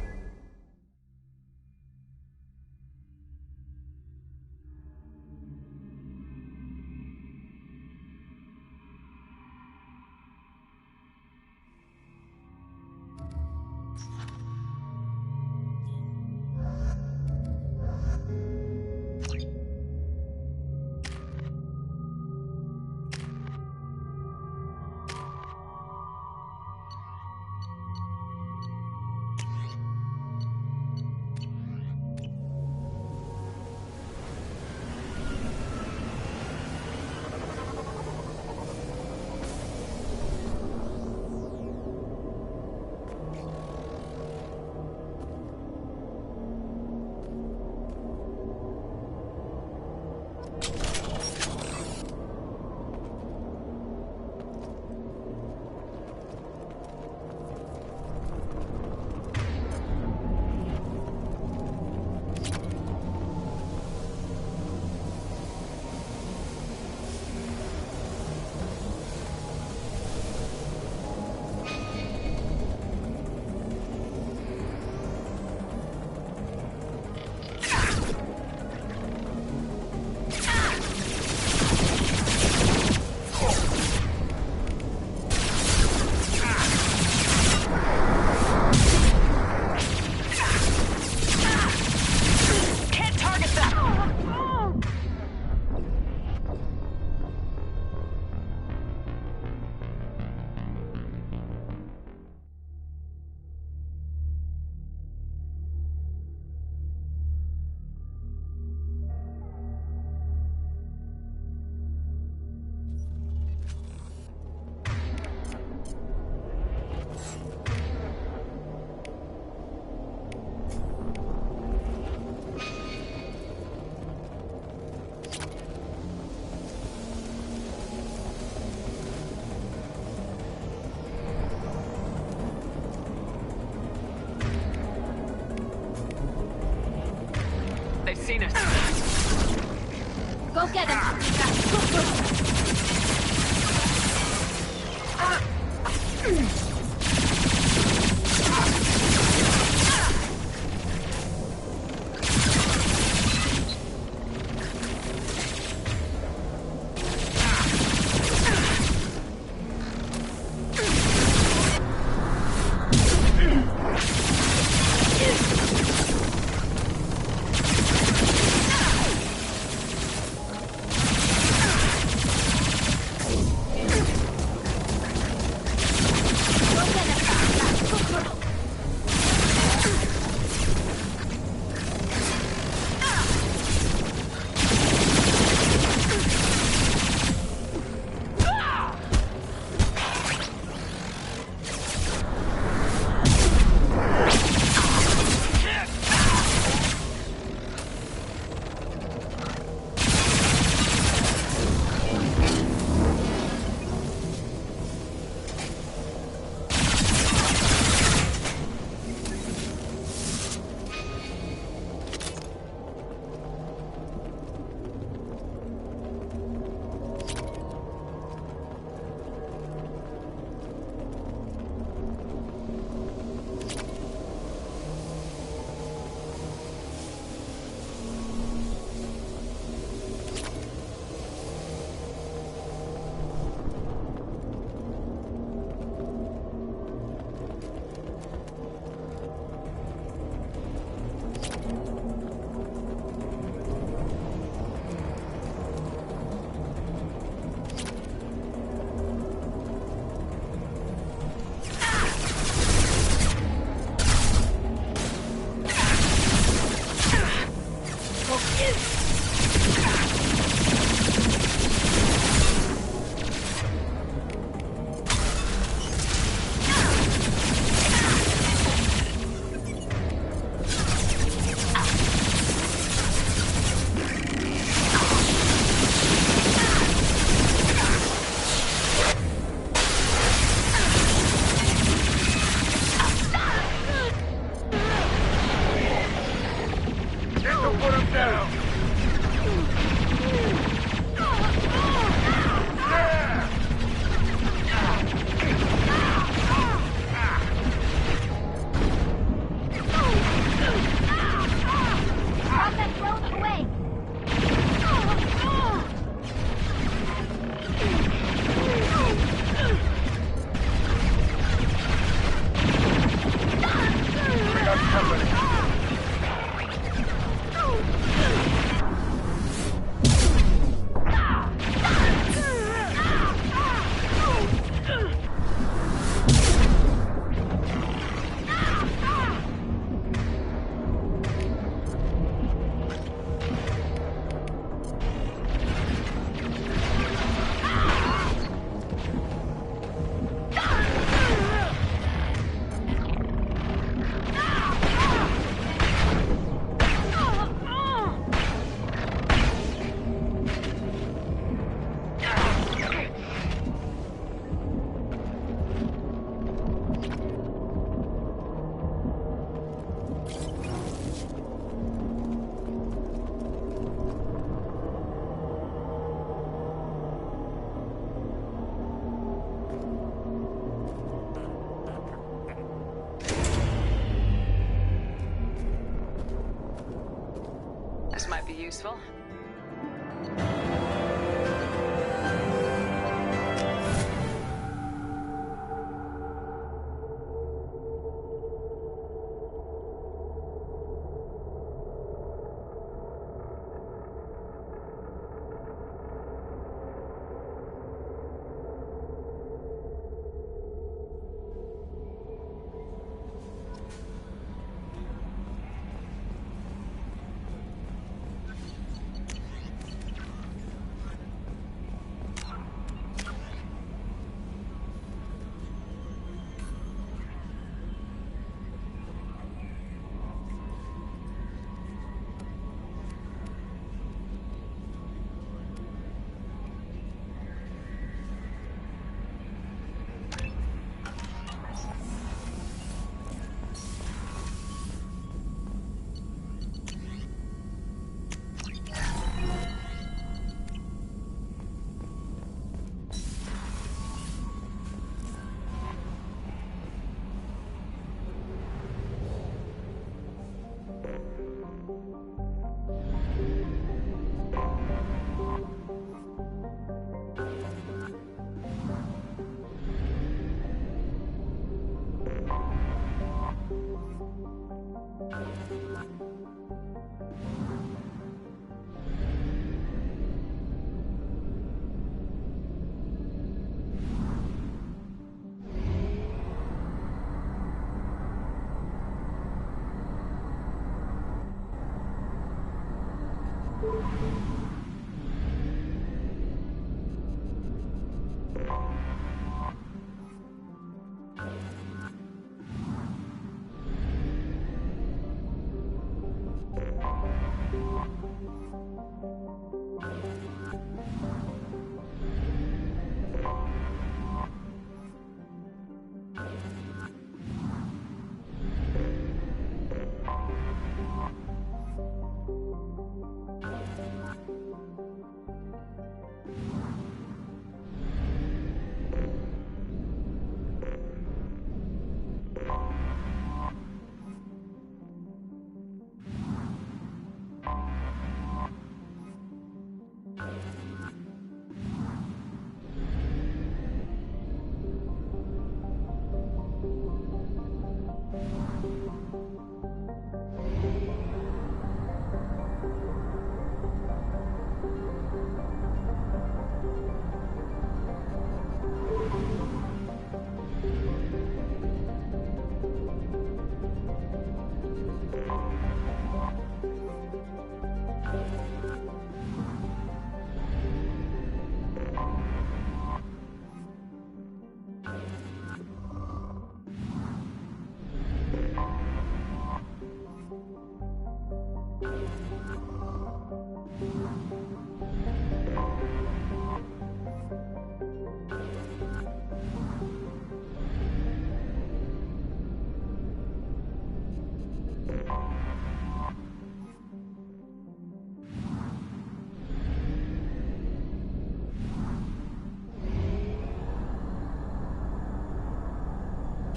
They've seen us. Go get him! This might be useful.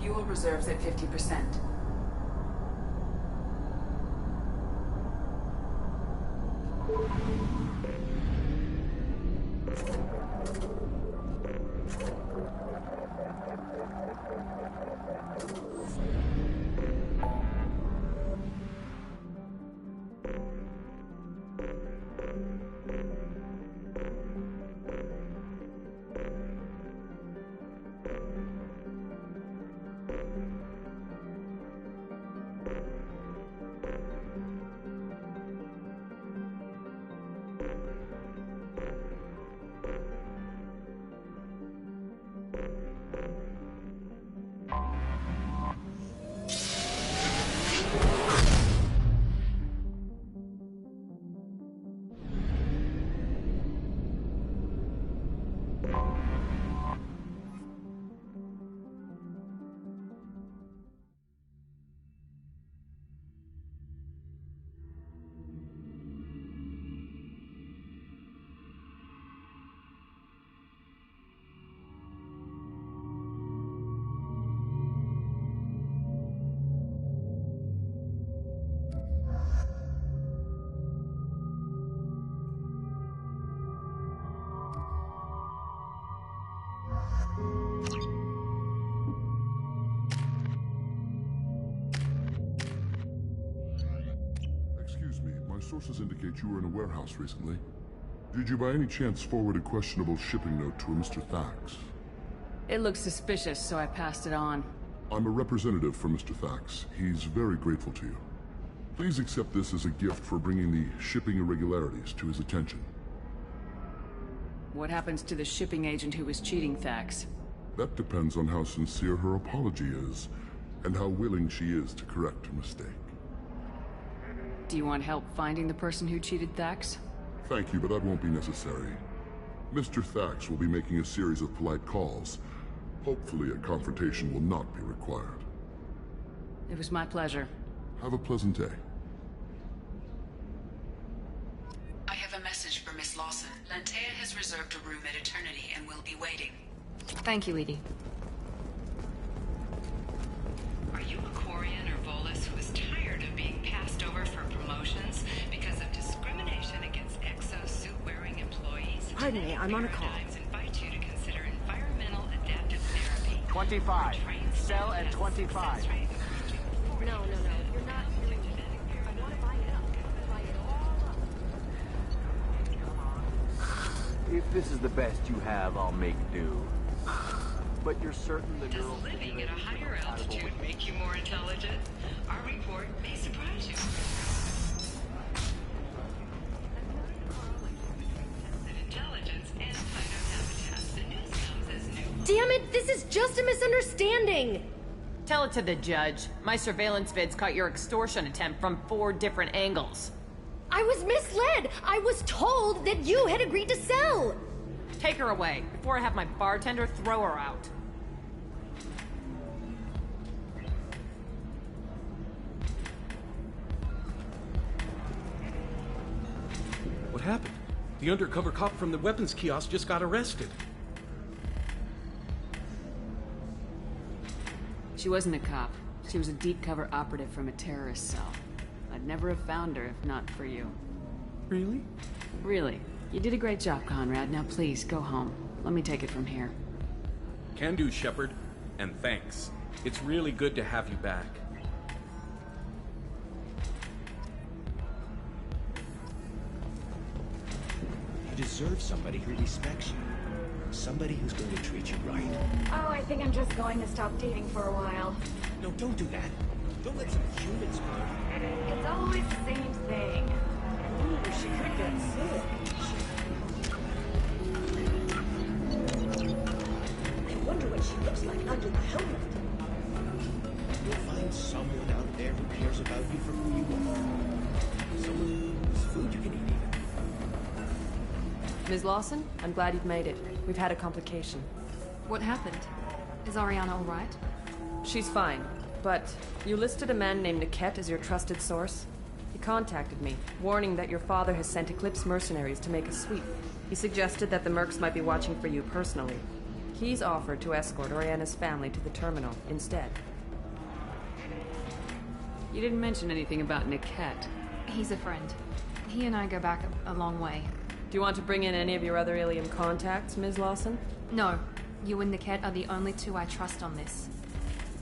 Fuel reserves at 50%. sources indicate you were in a warehouse recently. Did you by any chance forward a questionable shipping note to a Mr. Thax? It looked suspicious, so I passed it on. I'm a representative for Mr. Thax. He's very grateful to you. Please accept this as a gift for bringing the shipping irregularities to his attention. What happens to the shipping agent who was cheating Thax? That depends on how sincere her apology is, and how willing she is to correct her mistake. Do you want help finding the person who cheated Thax? Thank you, but that won't be necessary. Mr. Thax will be making a series of polite calls. Hopefully a confrontation will not be required. It was my pleasure. Have a pleasant day. I have a message for Miss Lawson. Lantea has reserved a room at Eternity and will be waiting. Thank you, Edie. Are you a Quarian or Volus who is tired of being passed over for promotions because of discrimination against exosuit-wearing employees? Pardon me, I'm on a call. Invite you to consider environmental adaptive therapy. 25. Sell at 25. No, you're not. I want to buy it up. Buy it all up. If this is the best you have, I'll make do. But you're certain the girl... Does living at a higher altitude make you more intelligent? Our report may surprise you. Intelligence and phytohabitats. The news comes as new. Damn it! This is just a misunderstanding! Tell it to the judge. My surveillance vids caught your extortion attempt from 4 different angles. I was misled! I was told that you had agreed to sell! Take her away, before I have my bartender throw her out. What happened? The undercover cop from the weapons kiosk just got arrested. She wasn't a cop. She was a deep cover operative from a terrorist cell. I'd never have found her if not for you. Really? Really. You did a great job, Conrad. Now please, go home. Let me take it from here. Can do, Shepard. And thanks. It's really good to have you back. You deserve somebody who respects you. Somebody who's going to treat you right. Oh, I think I'm just going to stop dating for a while. No, don't do that. Don't let some humans go. It's always the same thing. Ooh, she could get sick. I wonder what she looks like under the helmet. You'll find someone out there who cares about you for who you are. Someone whose food you can eat even. Ms. Lawson, I'm glad you've made it. We've had a complication. What happened? Is Ariana all right? She's fine, but you listed a man named Niket as your trusted source. He contacted me, warning that your father has sent Eclipse mercenaries to make a sweep. He suggested that the mercs might be watching for you personally. He's offered to escort Oriana's family to the terminal instead. You didn't mention anything about Niket. He's a friend. He and I go back a long way. Do you want to bring in any of your other Ilium contacts, Ms. Lawson? No. You and Niket are the only two I trust on this.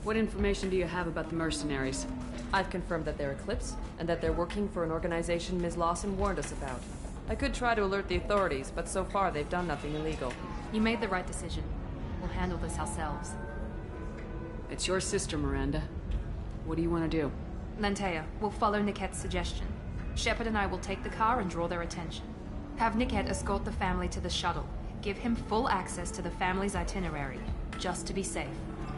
What information do you have about the mercenaries? I've confirmed that they're Eclipse, and that they're working for an organization Ms. Lawson warned us about. I could try to alert the authorities, but so far they've done nothing illegal. You made the right decision. We'll handle this ourselves. It's your sister, Miranda. What do you want to do? Lantea, we'll follow Niket's suggestion. Shepard and I will take the car and draw their attention. Have Niket escort the family to the shuttle. Give him full access to the family's itinerary, just to be safe.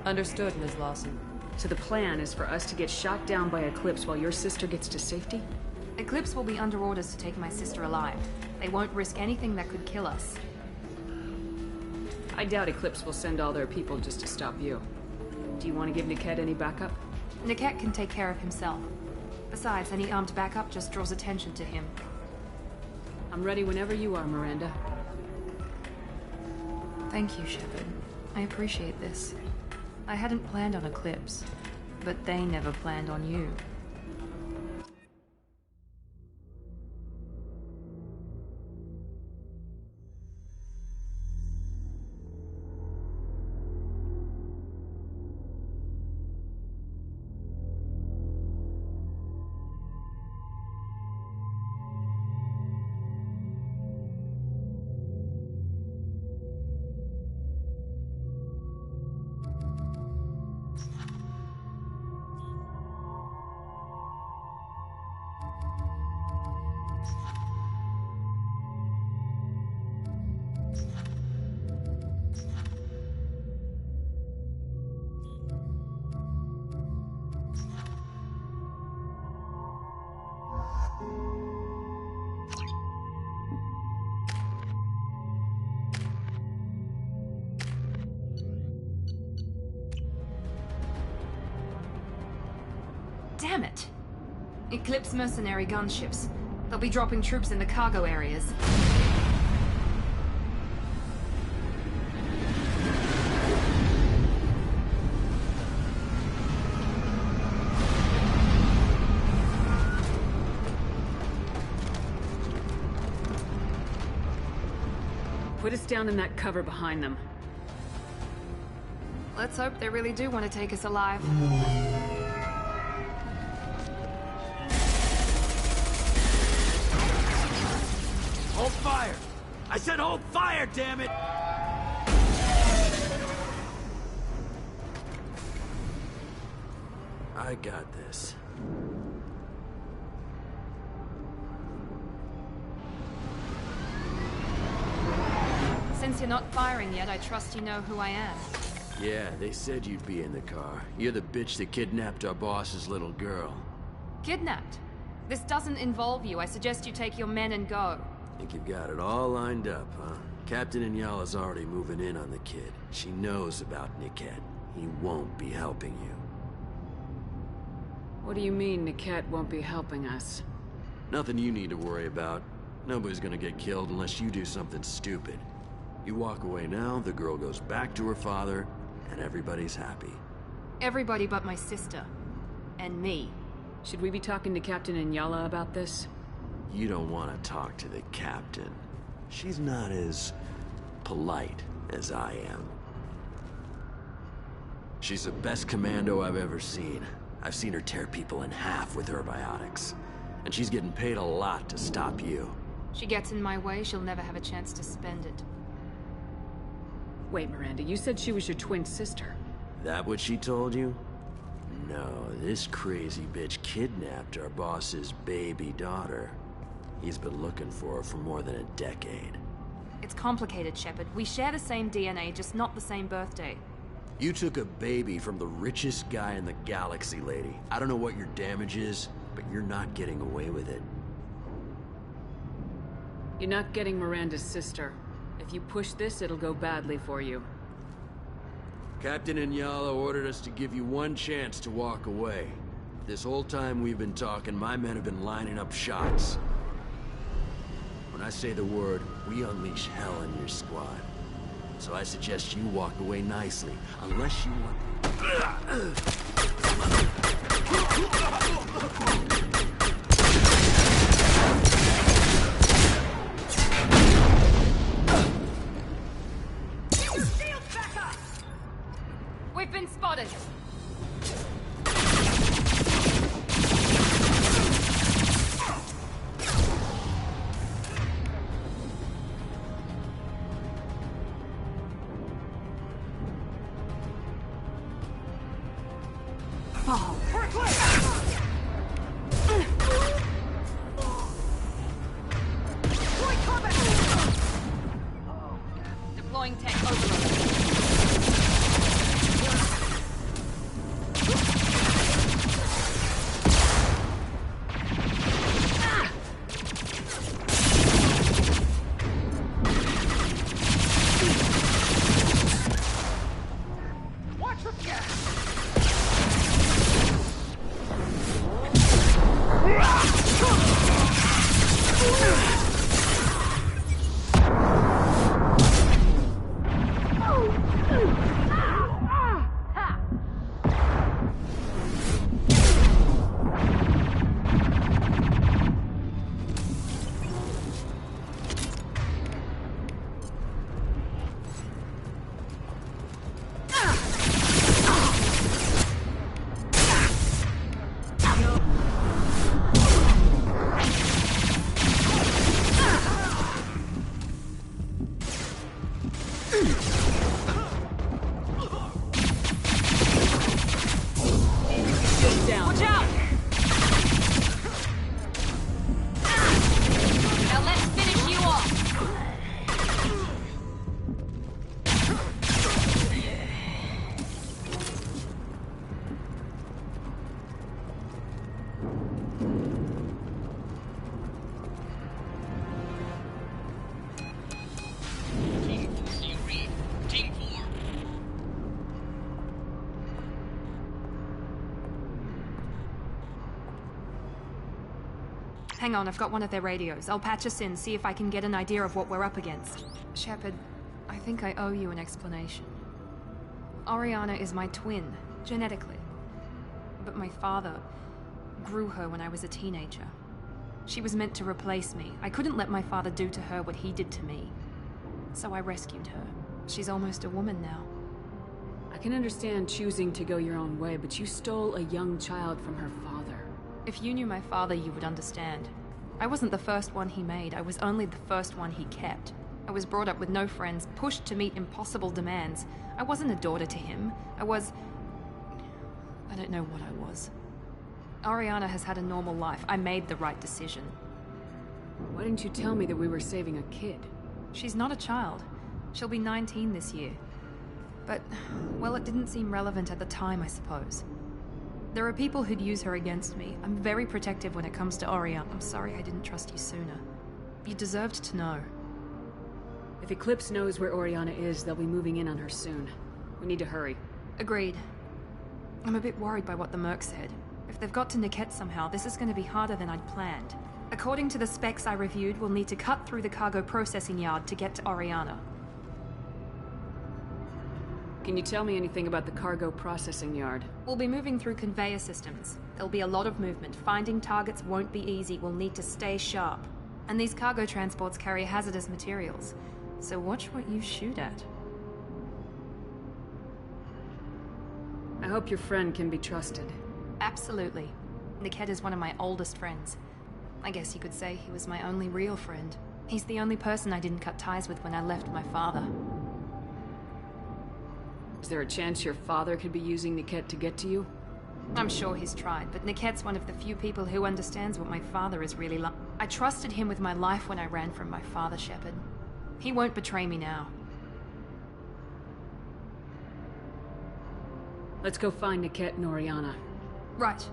Understood, Ms. Lawson. So the plan is for us to get shot down by Eclipse while your sister gets to safety? Eclipse will be under orders to take my sister alive. They won't risk anything that could kill us. I doubt Eclipse will send all their people just to stop you. Do you want to give Niket any backup? Niket can take care of himself. Besides, any armed backup just draws attention to him. I'm ready whenever you are, Miranda. Thank you, Shepard. I appreciate this. I hadn't planned on Eclipse, but they never planned on you. Damn it! Eclipse mercenary gunships. They'll be dropping troops in the cargo areas. Put us down in that cover behind them. Let's hope they really do want to take us alive. Hold fire! I said hold fire, damn it! I got this. Since you're not firing yet, I trust you know who I am. Yeah, they said you'd be in the car. You're the bitch that kidnapped our boss's little girl. Kidnapped? This doesn't involve you. I suggest you take your men and go. Think you've got it all lined up, huh? Captain Inyala's already moving in on the kid. She knows about Niket. He won't be helping you. What do you mean Niket won't be helping us? Nothing you need to worry about. Nobody's gonna get killed unless you do something stupid. You walk away now, the girl goes back to her father, and everybody's happy. Everybody but my sister. And me. Should we be talking to Captain Inyala about this? You don't want to talk to the captain. She's not as polite as I am. She's the best commando I've ever seen. I've seen her tear people in half with her biotics. And she's getting paid a lot to stop you. She gets in my way, she'll never have a chance to spend it. Wait, Miranda, you said she was your twin sister. That what she told you? No, this crazy bitch kidnapped our boss's baby daughter. He's been looking for her for more than a decade. It's complicated, Shepard. We share the same DNA, just not the same birthday. You took a baby from the richest guy in the galaxy, lady. I don't know what your damage is, but you're not getting away with it. You're not getting Miranda's sister. If you push this, it'll go badly for you. Captain Inyala ordered us to give you one chance to walk away. This whole time we've been talking, my men have been lining up shots. When I say the word, we unleash hell in your squad. So I suggest you walk away nicely, unless you want... We've been spotted! Fall. Deploying tech overload. Hang on, I've got one of their radios. I'll patch us in, see if I can get an idea of what we're up against. Shepard, I think I owe you an explanation. Oriana is my twin, genetically. But my father grew her when I was a teenager. She was meant to replace me. I couldn't let my father do to her what he did to me. So I rescued her. She's almost a woman now. I can understand choosing to go your own way, but you stole a young child from her father. If you knew my father, you would understand. I wasn't the first one he made. I was only the first one he kept. I was brought up with no friends, pushed to meet impossible demands. I wasn't a daughter to him. I don't know what I was. Oriana has had a normal life. I made the right decision. Why didn't you tell me that we were saving a kid? She's not a child. She'll be 19 this year. But, well, it didn't seem relevant at the time, I suppose. There are people who'd use her against me. I'm very protective when it comes to Oriana. I'm sorry I didn't trust you sooner. You deserved to know. If Eclipse knows where Oriana is, they'll be moving in on her soon. We need to hurry. Agreed. I'm a bit worried by what the Merc said. If they've got to Niket somehow, this is going to be harder than I'd planned. According to the specs I reviewed, we'll need to cut through the cargo processing yard to get to Oriana. Can you tell me anything about the cargo processing yard? We'll be moving through conveyor systems. There'll be a lot of movement. Finding targets won't be easy. We'll need to stay sharp. And these cargo transports carry hazardous materials. So watch what you shoot at. I hope your friend can be trusted. Absolutely. Niket is one of my oldest friends. I guess you could say he was my only real friend. He's the only person I didn't cut ties with when I left my father. Is there a chance your father could be using Niket to get to you? I'm sure he's tried, but Niket's one of the few people who understands what my father is really like. I trusted him with my life when I ran from my father, Shepard. He won't betray me now. Let's go find Niket and Oriana. Right.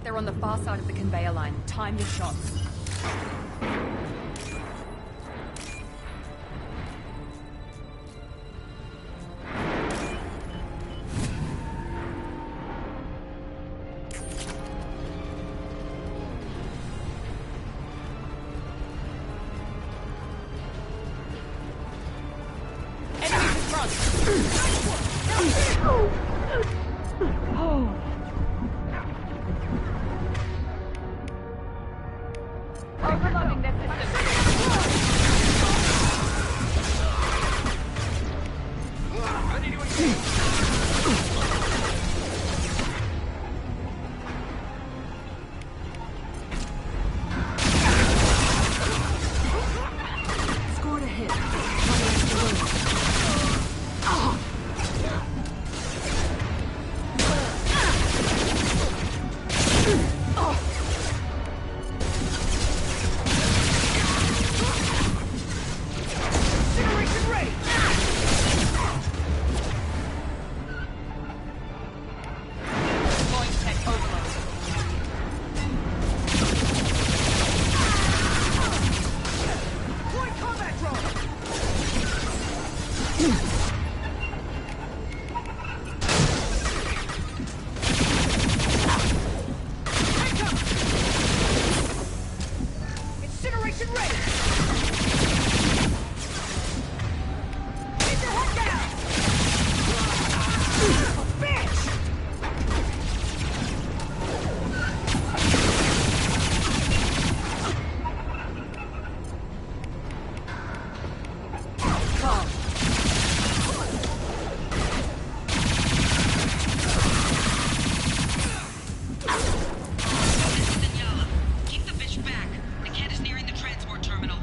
They're on the far side of the conveyor line. Time your shots. Overloading their system. Ready to engage. Scored a hit. One extra wound. Incineration ready! Deploying tech overload. Deploy combat drone! Incineration ready! Keep your head down! Bitch! Keep the bitch back. The cat is nearing the transport terminal.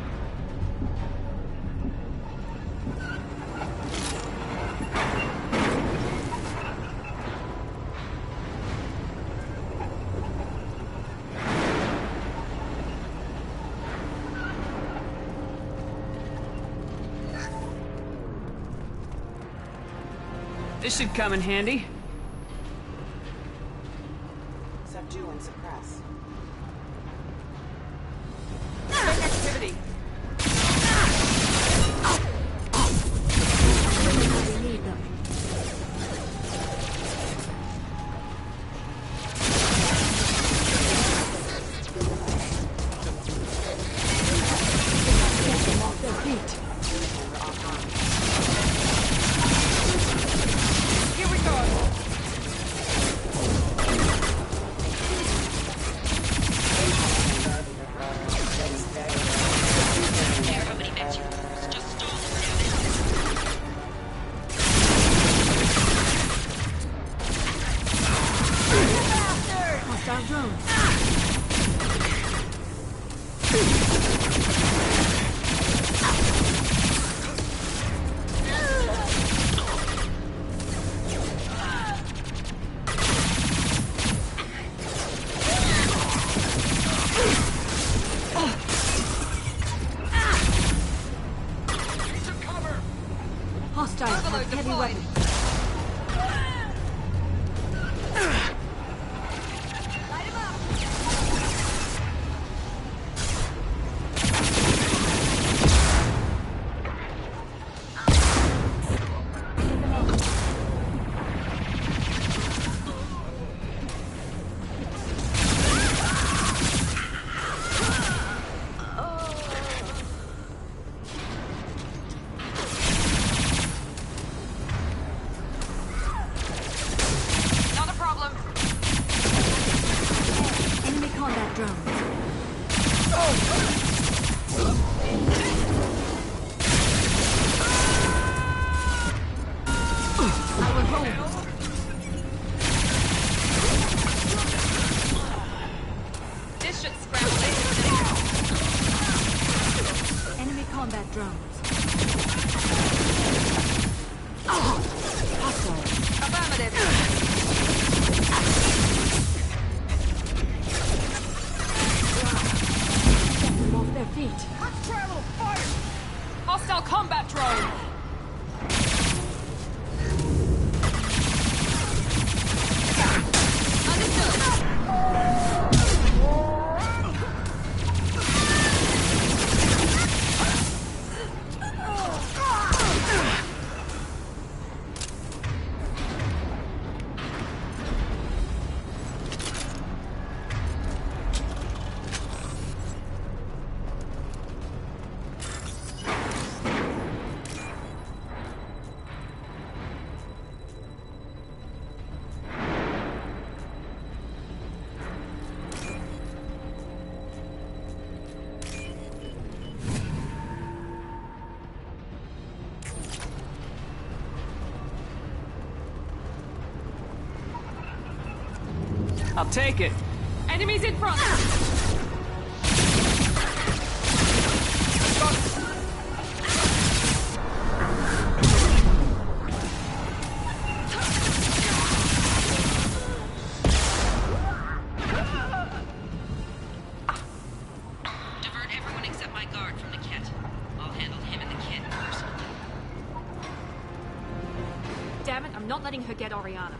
This should come in handy. Subdue and suppress. Activity. We need them. Get them off their feet. Here we go. Everybody met you. Just stall for now. Hostile drone. Hostiles have heavy weapons. Not a problem. Enemy combat drones. I will hold. This should scramble it. Enemy combat drones. Hostile. Affirmative. Get them off their feet. Let's try a little fire. Hostile combat drone. Understood. I'll take it. Enemies in front! Divert everyone except my guard from the kit. I'll handle him and the kid personally. Damn it, I'm not letting her get Oriana.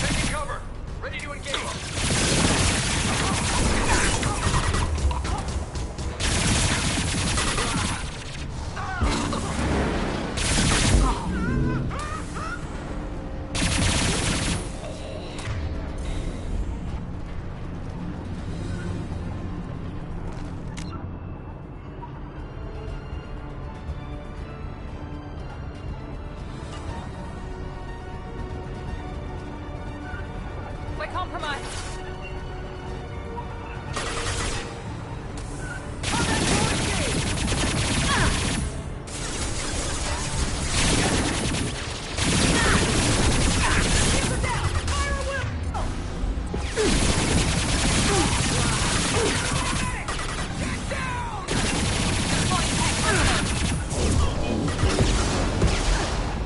Taking cover. Ready to engage. We're compromised.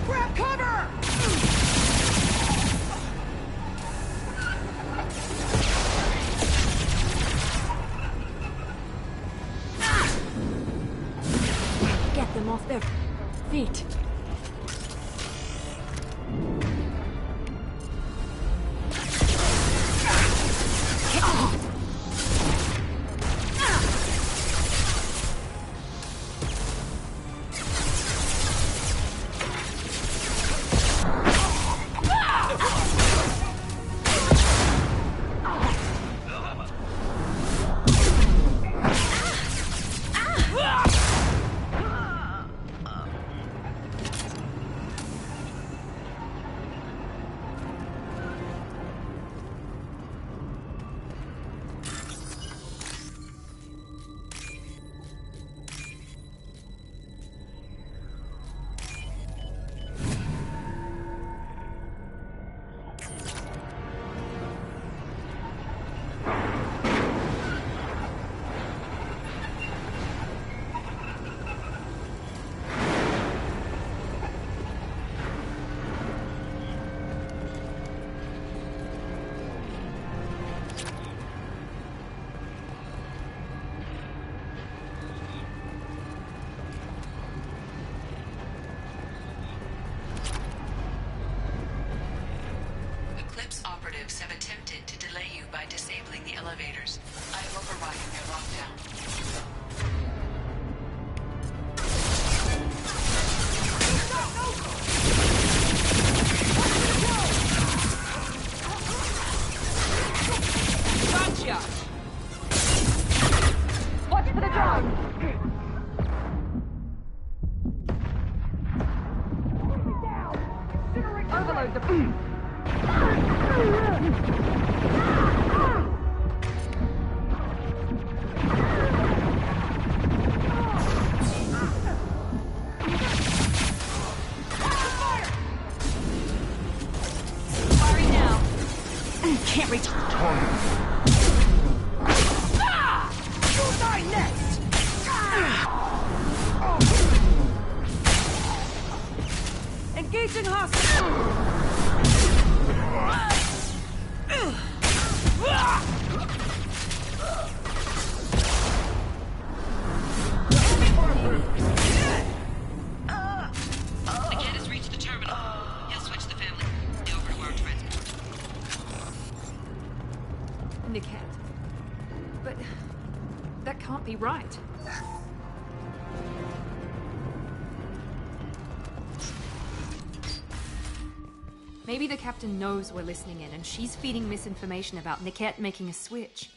Grab cover! Get them off their feet. Eclipse operatives have attempted to delay you by disabling the elevators. I am overriding their lockdown. Gotcha! Watch for the drone! Overload the... Firing now. Can't reach the target. You die next! Engaging hostile. The kid has reached the terminal. He'll switch the family over to our transport. Niket. But... that can't be right. Maybe the captain knows we're listening in, and she's feeding misinformation about Niket making a switch.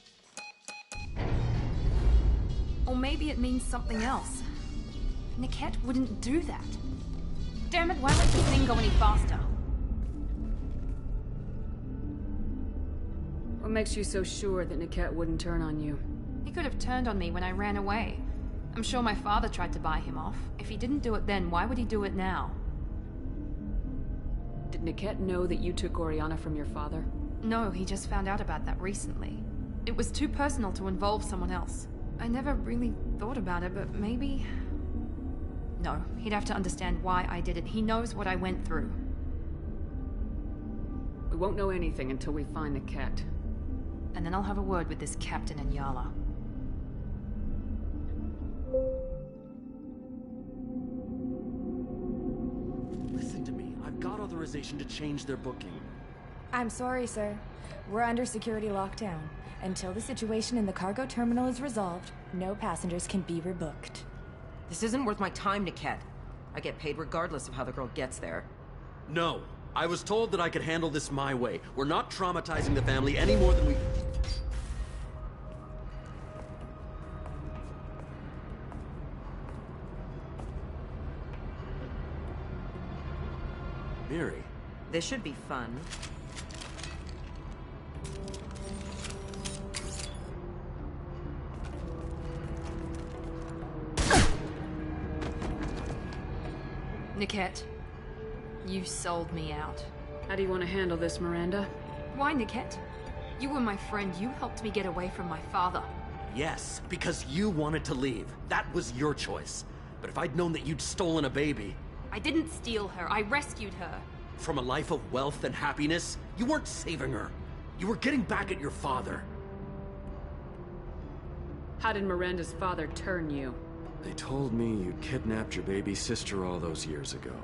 Or maybe it means something else. Niket wouldn't do that. Damn it, why won't this thing go any faster? What makes you so sure that Niket wouldn't turn on you? He could have turned on me when I ran away. I'm sure my father tried to buy him off. If he didn't do it then, why would he do it now? Did Niket know that you took Oriana from your father? No, he just found out about that recently. It was too personal to involve someone else. I never really thought about it, but maybe... No, he'd have to understand why I did it. He knows what I went through. We won't know anything until we find Niket. And then I'll have a word with this captain and Yala. Listen to me. I've got authorization to change their booking. I'm sorry, sir. We're under security lockdown. Until the situation in the cargo terminal is resolved, no passengers can be rebooked. This isn't worth my time, Niket. I get paid regardless of how the girl gets there. No. I was told that I could handle this my way. We're not traumatizing the family any more than we... Miri. This should be fun. Niket, you sold me out. How do you want to handle this, Miranda? Why, Niket? You were my friend. You helped me get away from my father. Yes, because you wanted to leave. That was your choice. But if I'd known that you'd stolen a baby... I didn't steal her. I rescued her. From a life of wealth and happiness, you weren't saving her. You were getting back at your father. How did Miranda's father turn you? They told me you'd kidnapped your baby sister all those years ago.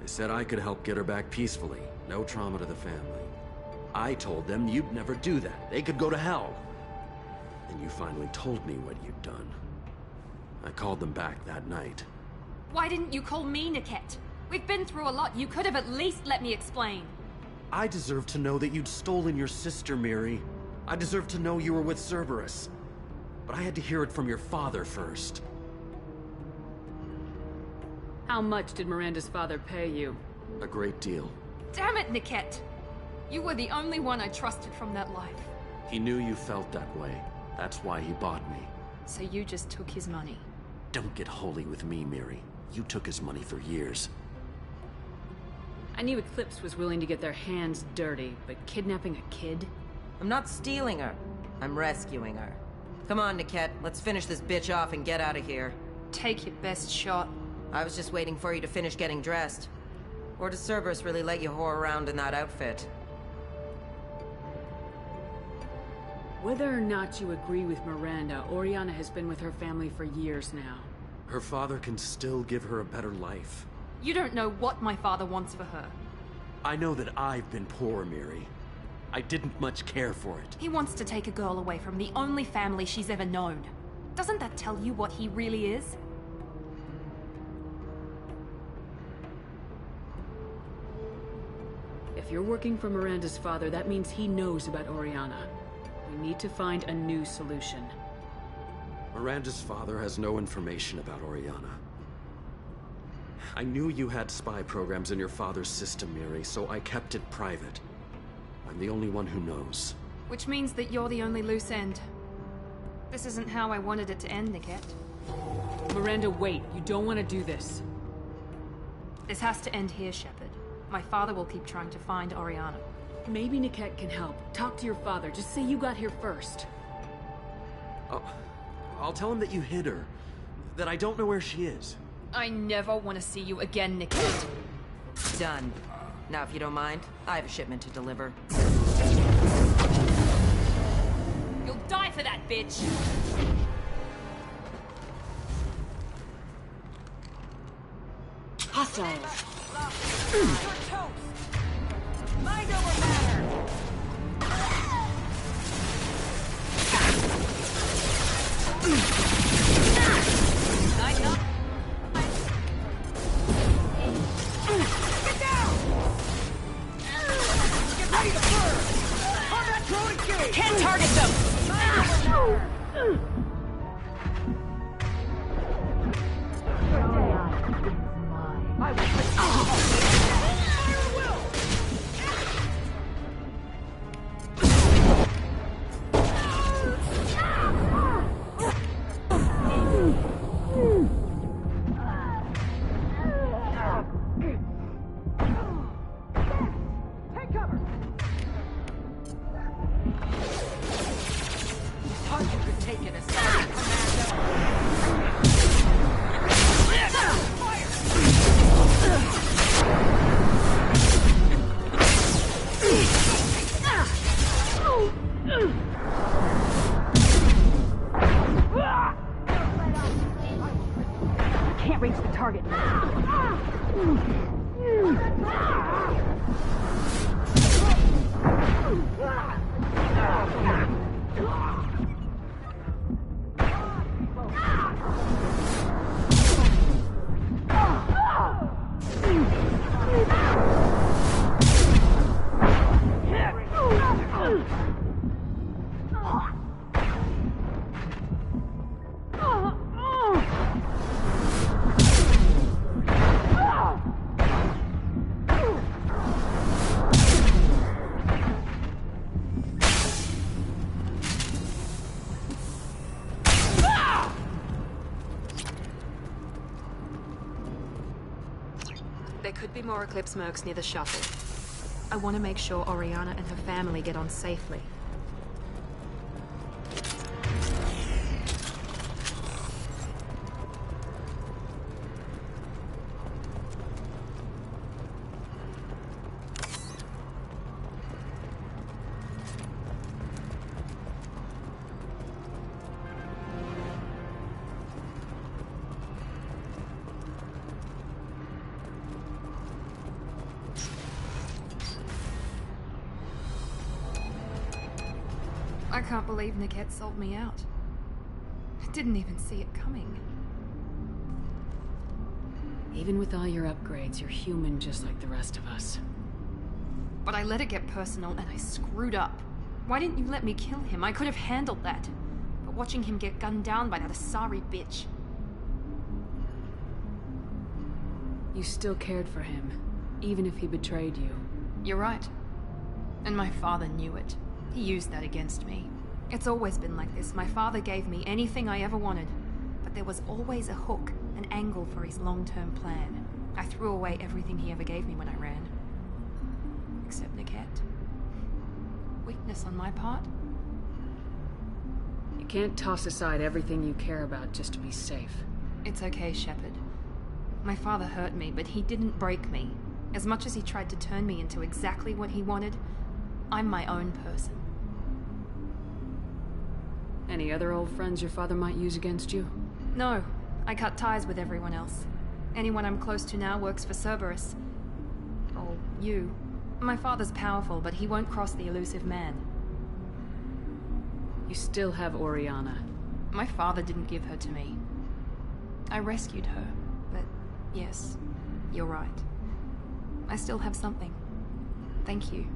They said I could help get her back peacefully. No trauma to the family. I told them you'd never do that. They could go to hell. Then you finally told me what you'd done. I called them back that night. Why didn't you call me, Niket? We've been through a lot. You could have at least let me explain. I deserve to know that you'd stolen your sister, Miri. I deserve to know you were with Cerberus. But I had to hear it from your father first. How much did Miranda's father pay you? A great deal. Damn it, Niket! You were the only one I trusted from that life. He knew you felt that way. That's why he bought me. So you just took his money? Don't get holy with me, Miri. You took his money for years. I knew Eclipse was willing to get their hands dirty, but kidnapping a kid? I'm not stealing her. I'm rescuing her. Come on, Niket. Let's finish this bitch off and get out of here. Take your best shot. I was just waiting for you to finish getting dressed. Or does Cerberus really let you whore around in that outfit? Whether or not you agree with Miranda, Oriana has been with her family for years now. Her father can still give her a better life. You don't know what my father wants for her. I know that I've been poor, Miri. I didn't much care for it. He wants to take a girl away from the only family she's ever known. Doesn't that tell you what he really is? If you're working for Miranda's father, that means he knows about Oriana. We need to find a new solution. Miranda's father has no information about Oriana. I knew you had spy programs in your father's system, Miri, so I kept it private. I'm the only one who knows. Which means that you're the only loose end. This isn't how I wanted it to end, Niket. Miranda, wait. You don't want to do this. This has to end here, Shepard. My father will keep trying to find Oriana. Maybe Niket can help. Talk to your father. Just say you got here first. I'll tell him that you hid her. That I don't know where she is. I never want to see you again, Niket. Done. Now, if you don't mind, I have a shipment to deliver. You'll die for that, bitch! Hostile. You're toast! Mind over matter! Get down! Get ready to burn! Combat drone engaged! Can't target them! I will target. There could be more Eclipse mercs near the shuttle. I want to make sure Oriana and her family get on safely. I can't believe Niket sold me out. I didn't even see it coming. Even with all your upgrades, you're human just like the rest of us. But I let it get personal and I screwed up. Why didn't you let me kill him? I could have handled that. But watching him get gunned down by that Asari bitch. You still cared for him, even if he betrayed you. You're right. And my father knew it. He used that against me. It's always been like this. My father gave me anything I ever wanted. But there was always a hook, an angle for his long-term plan. I threw away everything he ever gave me when I ran. Except Niket. Weakness on my part? You can't toss aside everything you care about just to be safe. It's okay, Shepard. My father hurt me, but he didn't break me. As much as he tried to turn me into exactly what he wanted, I'm my own person. Any other old friends your father might use against you? No, I cut ties with everyone else. Anyone I'm close to now works for Cerberus. Or you. My father's powerful, but he won't cross the elusive man. You still have Oriana. My father didn't give her to me. I rescued her, but yes, you're right. I still have something. Thank you.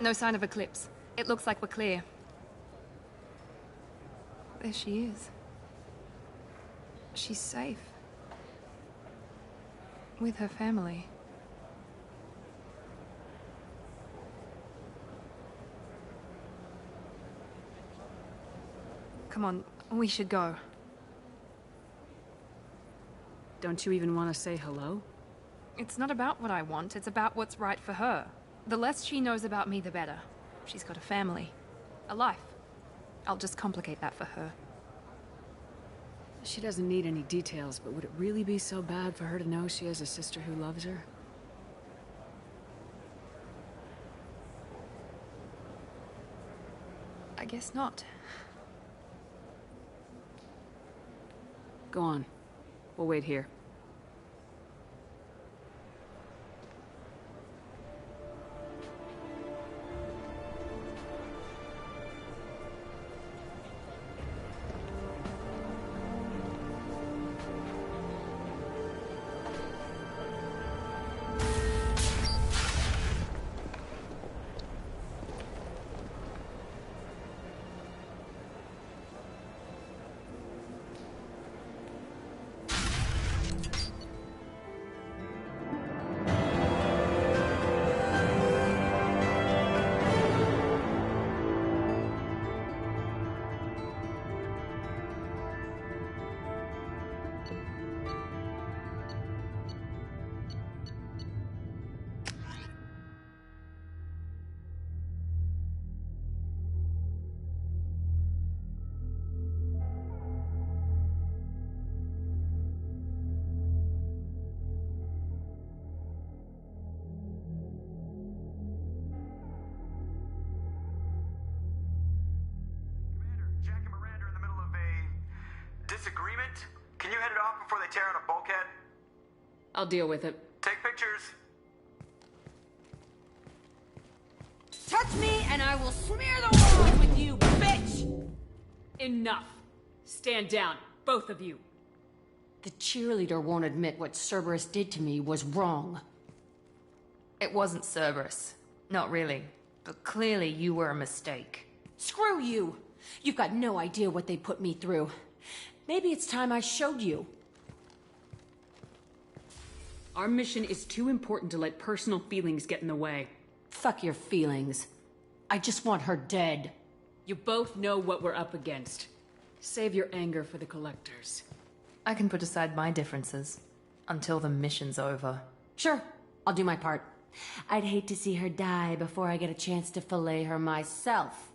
No sign of Eclipse. It looks like we're clear. There she is. She's safe. With her family. Come on, we should go. Don't you even want to say hello? It's not about what I want, it's about what's right for her. The less she knows about me, the better. She's got a family. A life. I'll just complicate that for her. She doesn't need any details, but would it really be so bad for her to know she has a sister who loves her? I guess not. Go on. We'll wait here. disagreement? Can you head it off before they tear out a bulkhead? I'll deal with it. Take pictures. Touch me and I will smear the walls with you, bitch! Enough. Stand down, both of you. The cheerleader won't admit what Cerberus did to me was wrong. It wasn't Cerberus. Not really. But clearly you were a mistake. Screw you! You've got no idea what they put me through. Maybe it's time I showed you. Our mission is too important to let personal feelings get in the way. Fuck your feelings. I just want her dead. You both know what we're up against. Save your anger for the collectors. I can put aside my differences. Until the mission's over. Sure, I'll do my part. I'd hate to see her die before I get a chance to fillet her myself.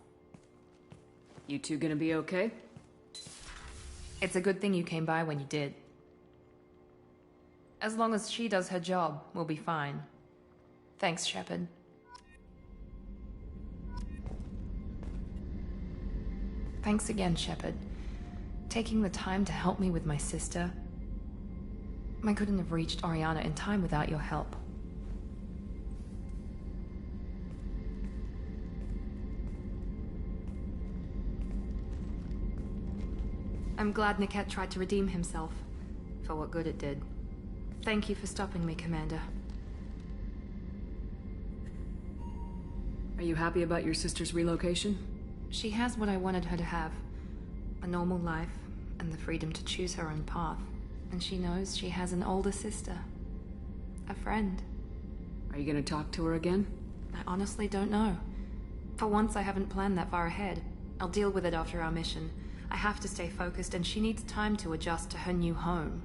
You two gonna be okay? It's a good thing you came by when you did. As long as she does her job, we'll be fine. Thanks, Shepard. Thanks again, Shepard. Taking the time to help me with my sister. I couldn't have reached Oriana in time without your help. I'm glad Niket tried to redeem himself, for what good it did. Thank you for stopping me, Commander. Are you happy about your sister's relocation? She has what I wanted her to have. A normal life, and the freedom to choose her own path. And she knows she has an older sister. A friend. Are you gonna talk to her again? I honestly don't know. For once, I haven't planned that far ahead. I'll deal with it after our mission. I have to stay focused, and she needs time to adjust to her new home.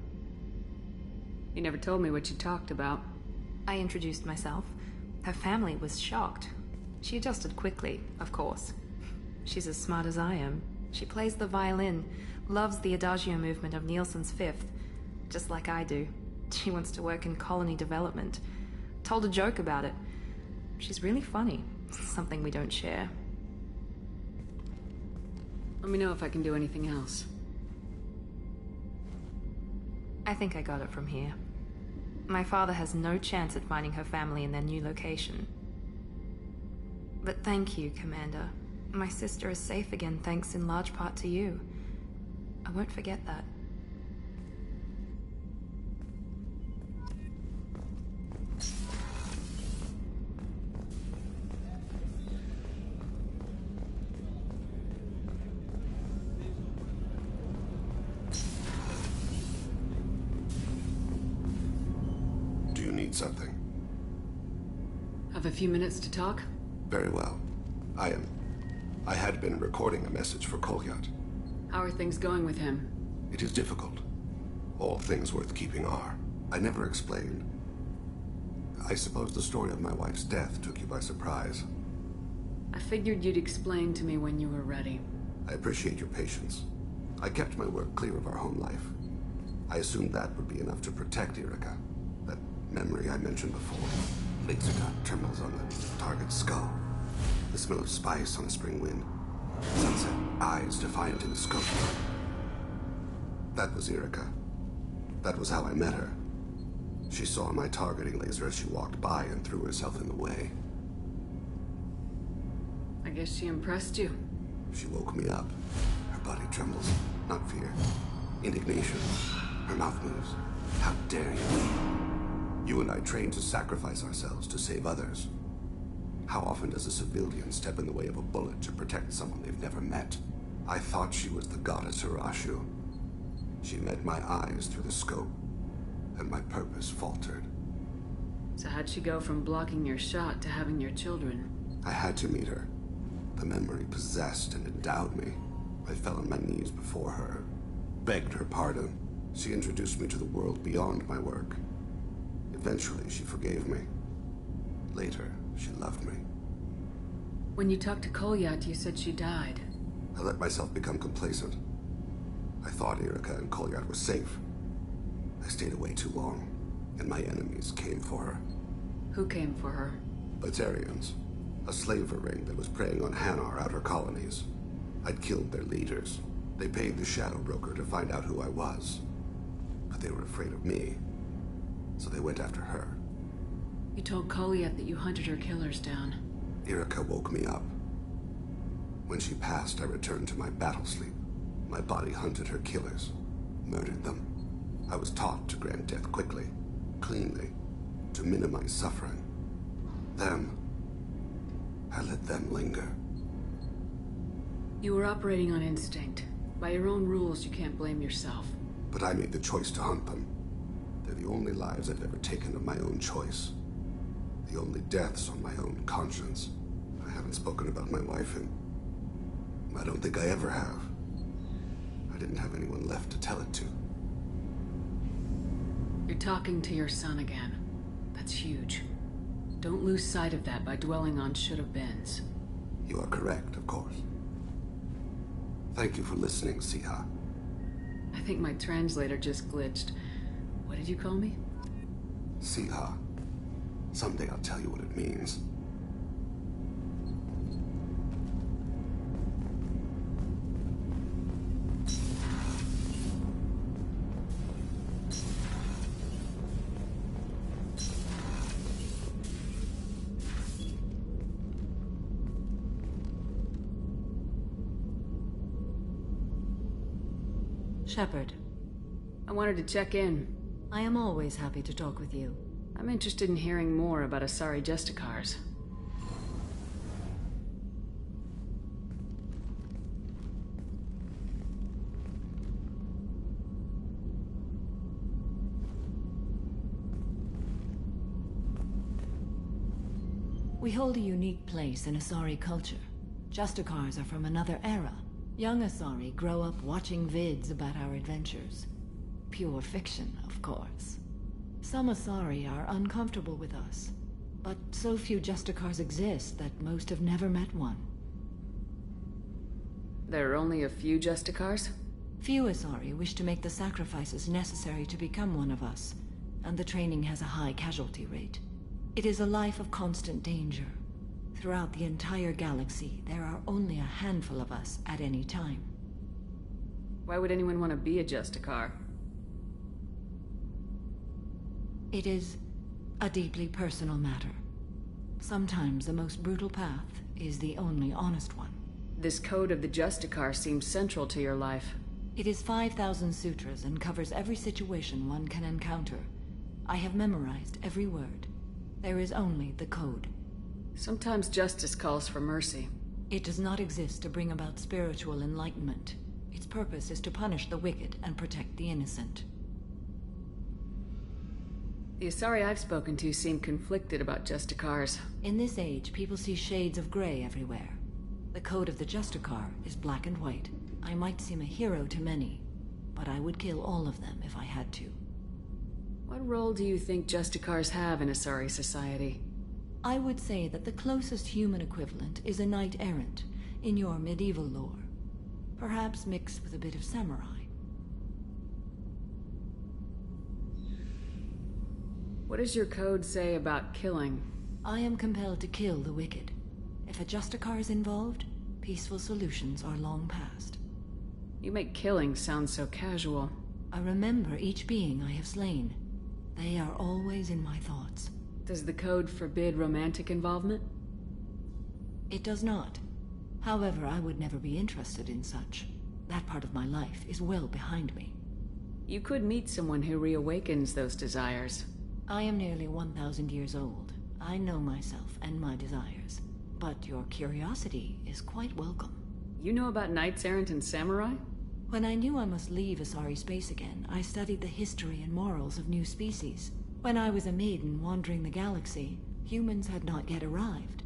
You never told me what you talked about. I introduced myself. Her family was shocked. She adjusted quickly, of course. She's as smart as I am. She plays the violin, loves the Adagio movement of Nielsen's Fifth, just like I do. She wants to work in colony development. Told a joke about it. She's really funny. Something we don't share. Let me know if I can do anything else. I think I got it from here. My father has no chance at finding her family in their new location. But thank you, Commander. My sister is safe again thanks in large part to you. I won't forget that. Do you need something? Have a few minutes to talk? Very well. I had been recording a message for Kolyat. How are things going with him? It is difficult. All things worth keeping are. I never explained. I suppose the story of my wife's death took you by surprise. I figured you'd explain to me when you were ready. I appreciate your patience. I kept my work clear of our home life. I assumed that would be enough to protect Erica. That memory I mentioned before. Laser dot terminals on the target's skull. The smell of spice on a spring wind. Sunset eyes defiant in the scope. That was Erica. That was how I met her. She saw my targeting laser as she walked by and threw herself in the way. I guess she impressed you. She woke me up. Her body trembles. Not fear. Indignation. Her mouth moves. How dare you? You and I trained to sacrifice ourselves to save others. How often does a civilian step in the way of a bullet to protect someone they've never met? I thought she was the goddess Hirashu. She met my eyes through the scope, and my purpose faltered. So how'd she go from blocking your shot to having your children? I had to meet her. The memory possessed and endowed me. I fell on my knees before her, begged her pardon. She introduced me to the world beyond my work. Eventually, she forgave me. Later, she loved me. When you talked to Kolyat, you said she died. I let myself become complacent. I thought Erica and Kolyat were safe. I stayed away too long, and my enemies came for her. Who came for her? Batarians. A slaver ring that was preying on Hanar outer colonies. I'd killed their leaders. They paid the shadow broker to find out who I was. But they were afraid of me, so they went after her. You told Colliet that you hunted her killers down. Erica woke me up. When she passed, I returned to my battle sleep. My body hunted her killers, murdered them. I was taught to grant death quickly, cleanly, to minimize suffering. Them, I let them linger. You were operating on instinct. By your own rules, you can't blame yourself. But I made the choice to hunt them. They're the only lives I've ever taken of my own choice. The only deaths on my own conscience. I haven't spoken about my wife, and I don't think I ever have. I didn't have anyone left to tell it to. You're talking to your son again. That's huge. Don't lose sight of that by dwelling on should-have-beens. You are correct, of course. Thank you for listening, Siha. I think my translator just glitched. What did you call me? Siha. Someday I'll tell you what it means. Shepard. I wanted to check in. I am always happy to talk with you. I'm interested in hearing more about Asari Justicars. We hold a unique place in Asari culture. Justicars are from another era. Young Asari grow up watching vids about our adventures. Pure fiction, of course. Some Asari are uncomfortable with us, but so few Justicars exist that most have never met one. There are only a few Justicars? Few Asari wish to make the sacrifices necessary to become one of us, and the training has a high casualty rate. It is a life of constant danger. Throughout the entire galaxy, there are only a handful of us at any time. Why would anyone want to be a Justicar? It is a deeply personal matter. Sometimes the most brutal path is the only honest one. This code of the Justicar seems central to your life. It is 5,000 sutras and covers every situation one can encounter. I have memorized every word. There is only the code. Sometimes justice calls for mercy. It does not exist to bring about spiritual enlightenment. Its purpose is to punish the wicked and protect the innocent. The Asari I've spoken to seem conflicted about Justicars. In this age, people see shades of gray everywhere. The code of the Justicar is black and white. I might seem a hero to many, but I would kill all of them if I had to. What role do you think Justicars have in Asari society? I would say that the closest human equivalent is a knight-errant in your medieval lore. Perhaps mixed with a bit of samurai. What does your code say about killing? I am compelled to kill the wicked. If a Justicar is involved, peaceful solutions are long past. You make killing sound so casual. I remember each being I have slain. They are always in my thoughts. Does the code forbid romantic involvement? It does not. However, I would never be interested in such. That part of my life is well behind me. You could meet someone who reawakens those desires. I am nearly 1,000 years old. I know myself and my desires. But your curiosity is quite welcome. You know about knights errant and samurai? When I knew I must leave Asari space again, I studied the history and morals of new species. When I was a maiden wandering the galaxy, humans had not yet arrived.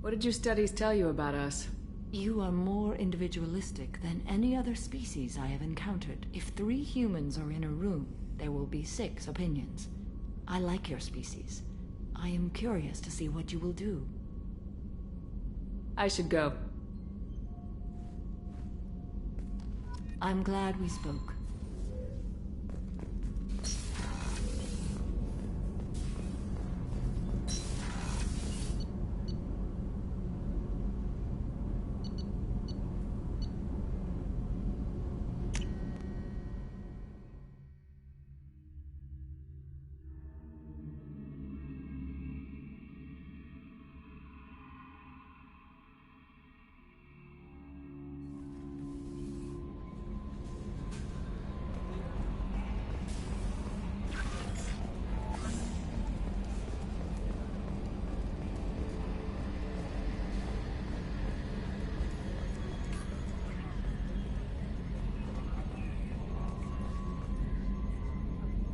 What did your studies tell you about us? You are more individualistic than any other species I have encountered. If 3 humans are in a room, there will be 6 opinions. I like your species. I am curious to see what you will do. I should go. I'm glad we spoke.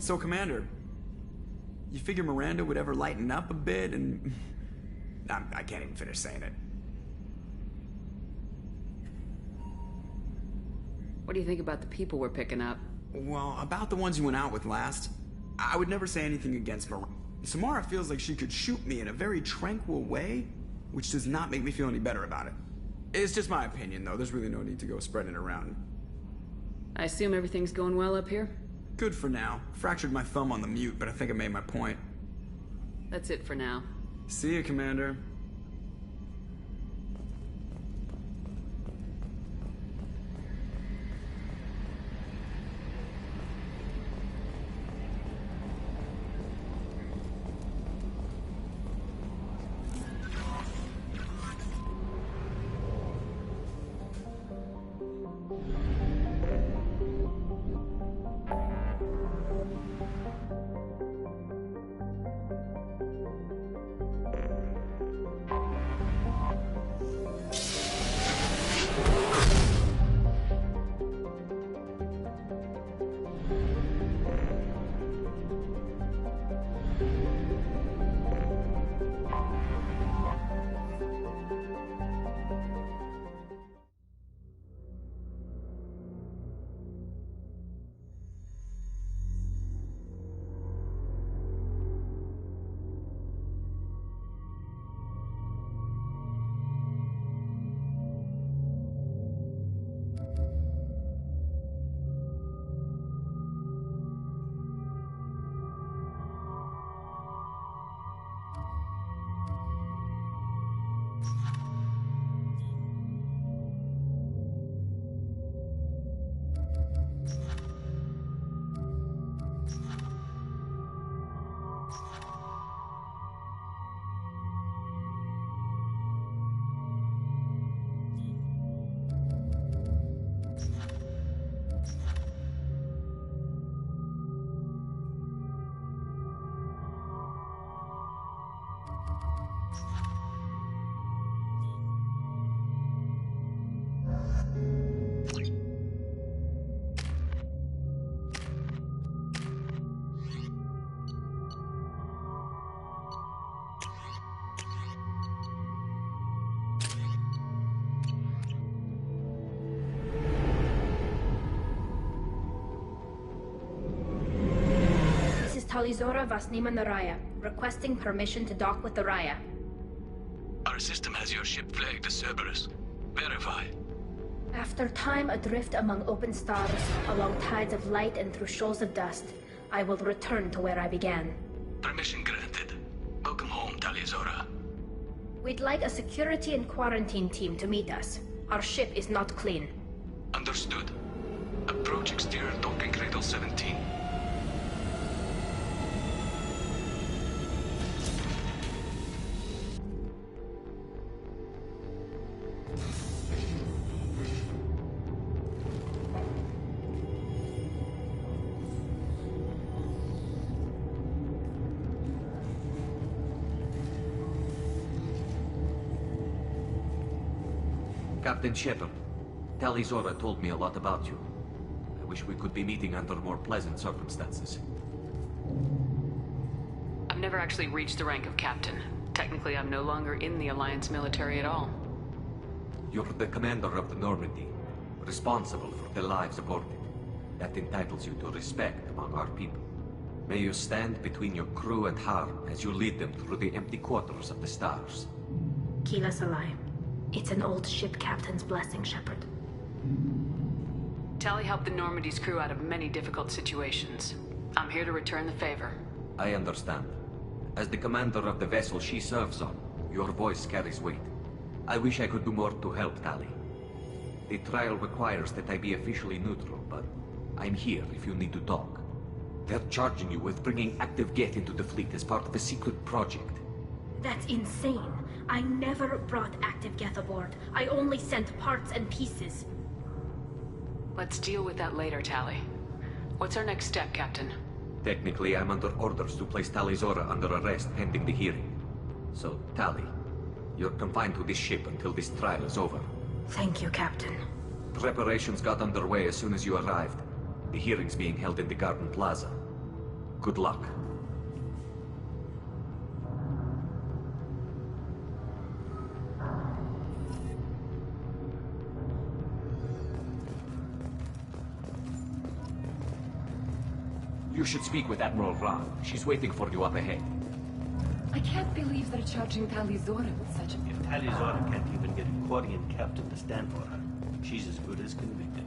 So, Commander, you figure Miranda would ever lighten up a bit and... I can't even finish saying it. What do you think about the people we're picking up? Well, about the ones you went out with last, I would never say anything against Miranda. Samara feels like she could shoot me in a very tranquil way, which does not make me feel any better about it. It's just my opinion, though. There's really no need to go spreading it around. I assume everything's going well up here? Good for now. Fractured my thumb on the mute, but I think I made my point. That's it for now. See you, Commander. Talizora Vasnima Naraya, requesting permission to dock with the Raya. Our system has your ship flagged as Cerberus. Verify. After time adrift among open stars, along tides of light and through shoals of dust, I will return to where I began. Permission granted. Welcome home, Talizora. We'd like a security and quarantine team to meet us. Our ship is not clean. Understood. Approach exterior docking cradle 17. Captain Shepard, Talizora told me a lot about you. I wish we could be meeting under more pleasant circumstances. I've never actually reached the rank of captain. Technically, I'm no longer in the Alliance military at all. You're the commander of the Normandy, responsible for the lives aboard it. That entitles you to respect among our people. May you stand between your crew and harm as you lead them through the empty quarters of the stars. Kila Salai. It's an old ship captain's blessing, Shepard. Tali helped the Normandy's crew out of many difficult situations. I'm here to return the favor. I understand. As the commander of the vessel she serves on, your voice carries weight. I wish I could do more to help Tali. The trial requires that I be officially neutral, but I'm here if you need to talk. They're charging you with bringing active Geth into the fleet as part of a secret project. That's insane. I never brought active Geth aboard. I only sent parts and pieces. Let's deal with that later, Tali. What's our next step, Captain? Technically, I'm under orders to place Talizora under arrest pending the hearing. So, Tali, you're confined to this ship until this trial is over. Thank you, Captain. Preparations got underway as soon as you arrived. The hearing's being held in the Garden Plaza. Good luck. You should speak with Admiral Ran. She's waiting for you up ahead. I can't believe they're charging Talizora with such a... If Talizora can't even get a Quarian captain to stand for her, she's as good as convicted.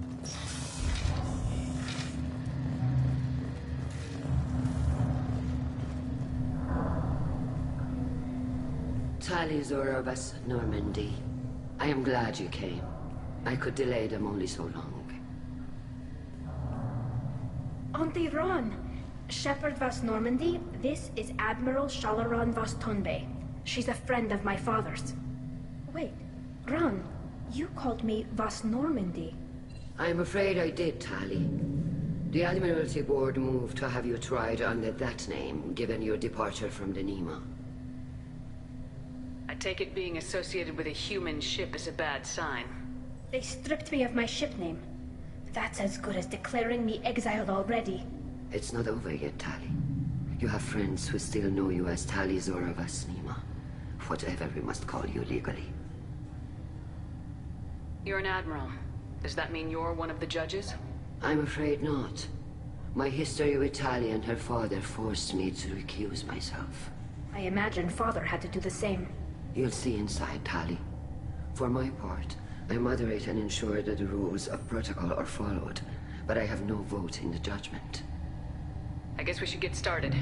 Talizora vas Normandy. I am glad you came. I could delay them only so long. Auntie Ron, Shepherd vas Normandy, this is Admiral Shalaran vas Tonbe. She's a friend of my father's. Wait, Ron, you called me vas Normandy. I'm afraid I did, Tali. The Admiralty Board moved to have you tried under that name, given your departure from the Nima. I take it being associated with a human ship is a bad sign. They stripped me of my ship name. That's as good as declaring me exiled already. It's not over yet, Tali. You have friends who still know you as Talizora vas Nima. Whatever we must call you legally. You're an admiral. Does that mean you're one of the judges? I'm afraid not. My history with Tali and her father forced me to recuse myself. I imagine father had to do the same. You'll see inside, Tali. For my part, I moderate and ensure that the rules of protocol are followed, but I have no vote in the judgment. I guess we should get started.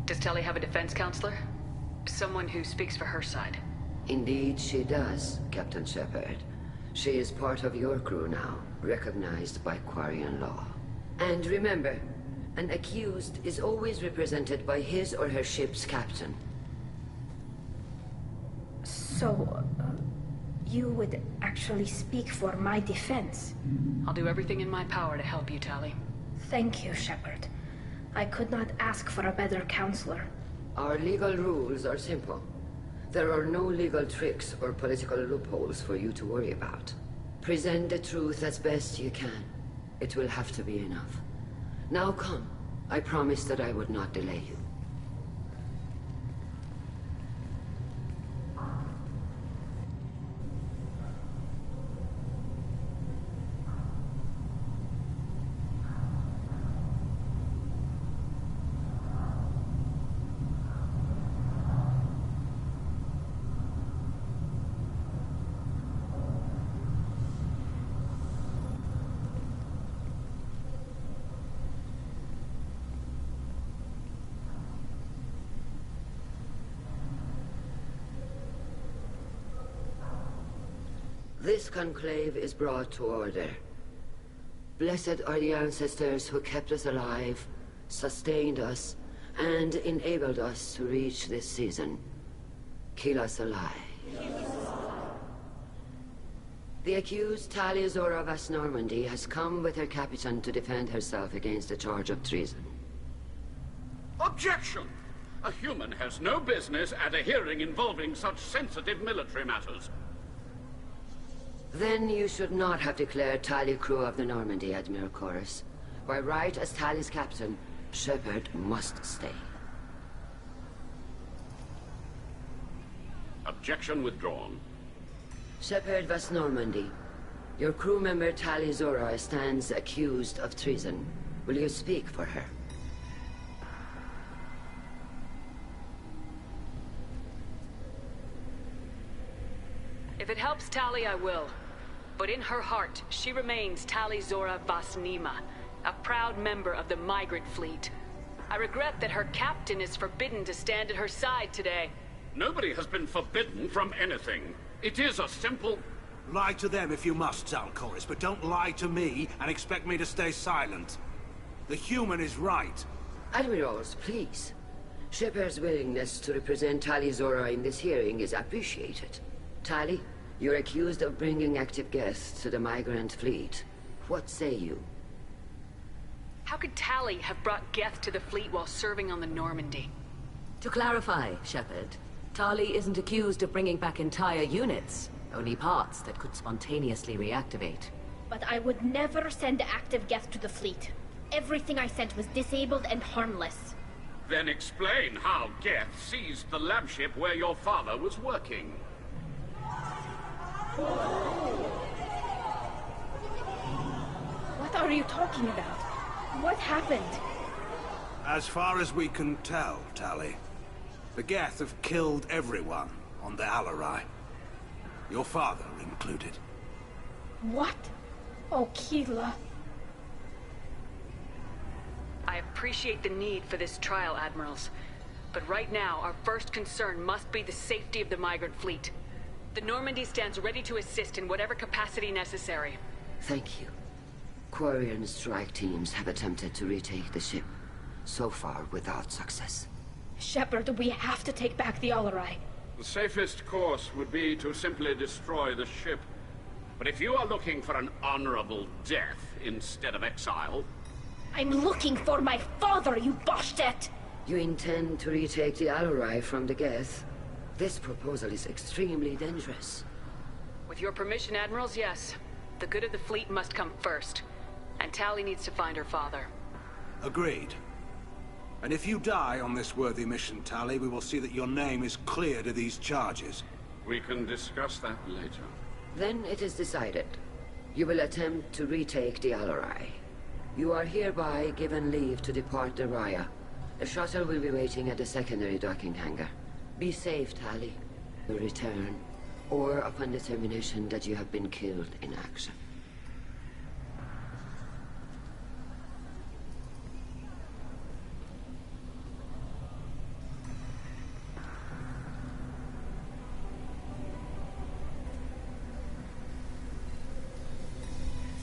Does Tali have a defense counselor? Someone who speaks for her side. Indeed she does, Captain Shepard. She is part of your crew now, recognized by Quarian law. And remember, an accused is always represented by his or her ship's captain. So, you would actually speak for my defense? I'll do everything in my power to help you, Tali. Thank you, Shepard. I could not ask for a better counselor. Our legal rules are simple. There are no legal tricks or political loopholes for you to worry about. Present the truth as best you can. It will have to be enough. Now come. I promised that I would not delay you. This conclave is brought to order. Blessed are the ancestors who kept us alive, sustained us, and enabled us to reach this season. Kill us alive. The accused Talizora vas Normandy has come with her captain to defend herself against a charge of treason. Objection! A human has no business at a hearing involving such sensitive military matters. Then you should not have declared Tali crew of the Normandy, Admiral Chorus. By right as Tali's captain, Shepard must stay. Objection withdrawn. Shepard vas Normandy. Your crew member Talizora stands accused of treason. Will you speak for her? If it helps Tali, I will. But in her heart, she remains Talizora vas Nima, a proud member of the migrant fleet. I regret that her captain is forbidden to stand at her side today. Nobody has been forbidden from anything. It is a simple... Lie to them if you must, Zalcoris, but don't lie to me and expect me to stay silent. The human is right. Admirals, please. Shepard's willingness to represent Talizora in this hearing is appreciated. Tali, you're accused of bringing active guests to the migrant fleet. What say you? How could Tali have brought Geth to the fleet while serving on the Normandy? To clarify, Shepard, Tali isn't accused of bringing back entire units, only parts that could spontaneously reactivate. But I would never send active Geth to the fleet. Everything I sent was disabled and harmless. Then explain how Geth seized the lab ship where your father was working. What are you talking about? What happened? As far as we can tell, Tali, the Geth have killed everyone on the Alarai. Your father included. What? Oh, Keela. I appreciate the need for this trial, Admirals. But right now, our first concern must be the safety of the migrant fleet. The Normandy stands ready to assist in whatever capacity necessary. Thank you. Quarry and strike teams have attempted to retake the ship, so far without success. Shepard, we have to take back the Alarai. The safest course would be to simply destroy the ship. But if you are looking for an honorable death instead of exile... I'm looking for my father, you bastet! You intend to retake the Alarai from the Geth? This proposal is extremely dangerous. With your permission, Admirals, yes. The good of the fleet must come first. And Tali needs to find her father. Agreed. And if you die on this worthy mission, Tali, we will see that your name is cleared of these charges. We can discuss that later. Then it is decided. You will attempt to retake the Alarai. You are hereby given leave to depart the Raya. The shuttle will be waiting at the secondary docking hangar. Be safe, Tali. Your return, or upon determination that you have been killed in action.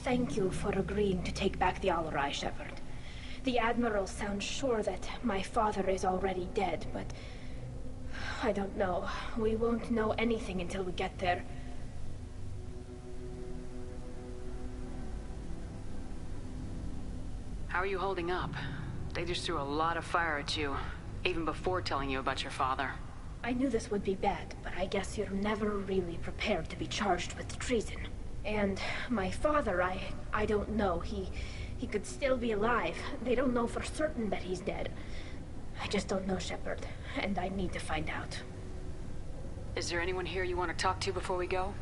Thank you for agreeing to take back the Alarai, Shepard. The Admiral sounds sure that my father is already dead, but... I don't know. We won't know anything until we get there. How are you holding up? They just threw a lot of fire at you, even before telling you about your father. I knew this would be bad, but I guess you're never really prepared to be charged with treason. And my father, I don't know. He could still be alive. They don't know for certain that he's dead. I just don't know, Shepard, and I need to find out. Is there anyone here you want to talk to before we go?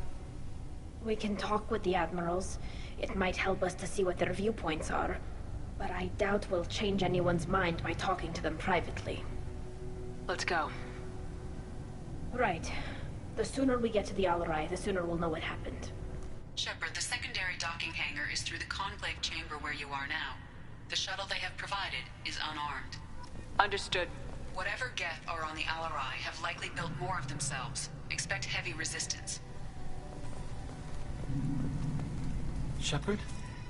We can talk with the Admirals. It might help us to see what their viewpoints are. But I doubt we'll change anyone's mind by talking to them privately. Let's go. Right. The sooner we get to the Alarai, the sooner we'll know what happened. Shepard, the secondary docking hangar is through the conclave chamber where you are now. The shuttle they have provided is unarmed. Understood. Whatever Geth are on the Alarai have likely built more of themselves. Expect heavy resistance. Shepard?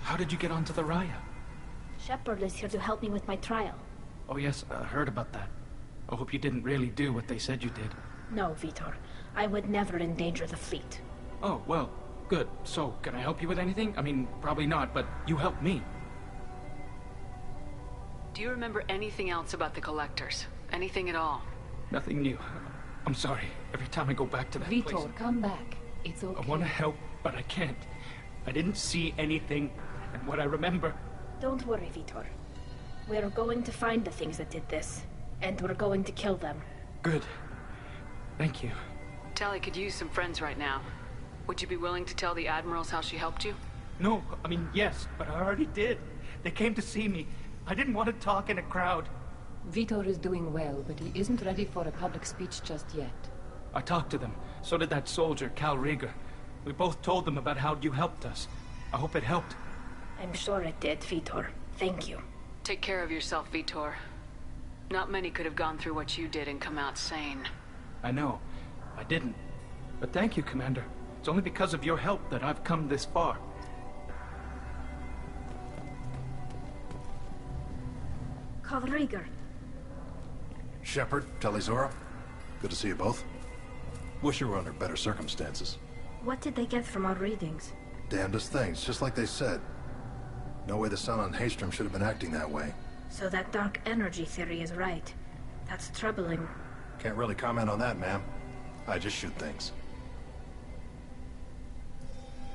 How did you get onto the Raya? Shepard is here to help me with my trial. Oh yes, I heard about that. I hope you didn't really do what they said you did. No, Vitor. I would never endanger the fleet. Oh, well, good. So, can I help you with anything? I mean, probably not, but you helped me. Do you remember anything else about the Collectors? Anything at all? Nothing new. I'm sorry. Every time I go back to that place... Vitor, come back. It's okay. I want to help, but I can't. I didn't see anything, and what I remember... Don't worry, Vitor. We're going to find the things that did this, and we're going to kill them. Good. Thank you. Tali could use some friends right now. Would you be willing to tell the Admirals how she helped you? No, I mean, yes, but I already did. They came to see me. I didn't want to talk in a crowd. Vitor is doing well, but he isn't ready for a public speech just yet. I talked to them. So did that soldier, Cal Rieger. We both told them about how you helped us. I hope it helped. I'm sure it did, Vitor. Thank you. Take care of yourself, Vitor. Not many could have gone through what you did and come out sane. I know. I didn't. But thank you, Commander. It's only because of your help that I've come this far. Cal Rieger. Shepard, Talizora. Good to see you both. Wish you were under better circumstances. What did they get from our readings? Damnedest things, just like they said. No way the sun on Haystrom should have been acting that way. So that dark energy theory is right. That's troubling. Can't really comment on that, ma'am. I just shoot things.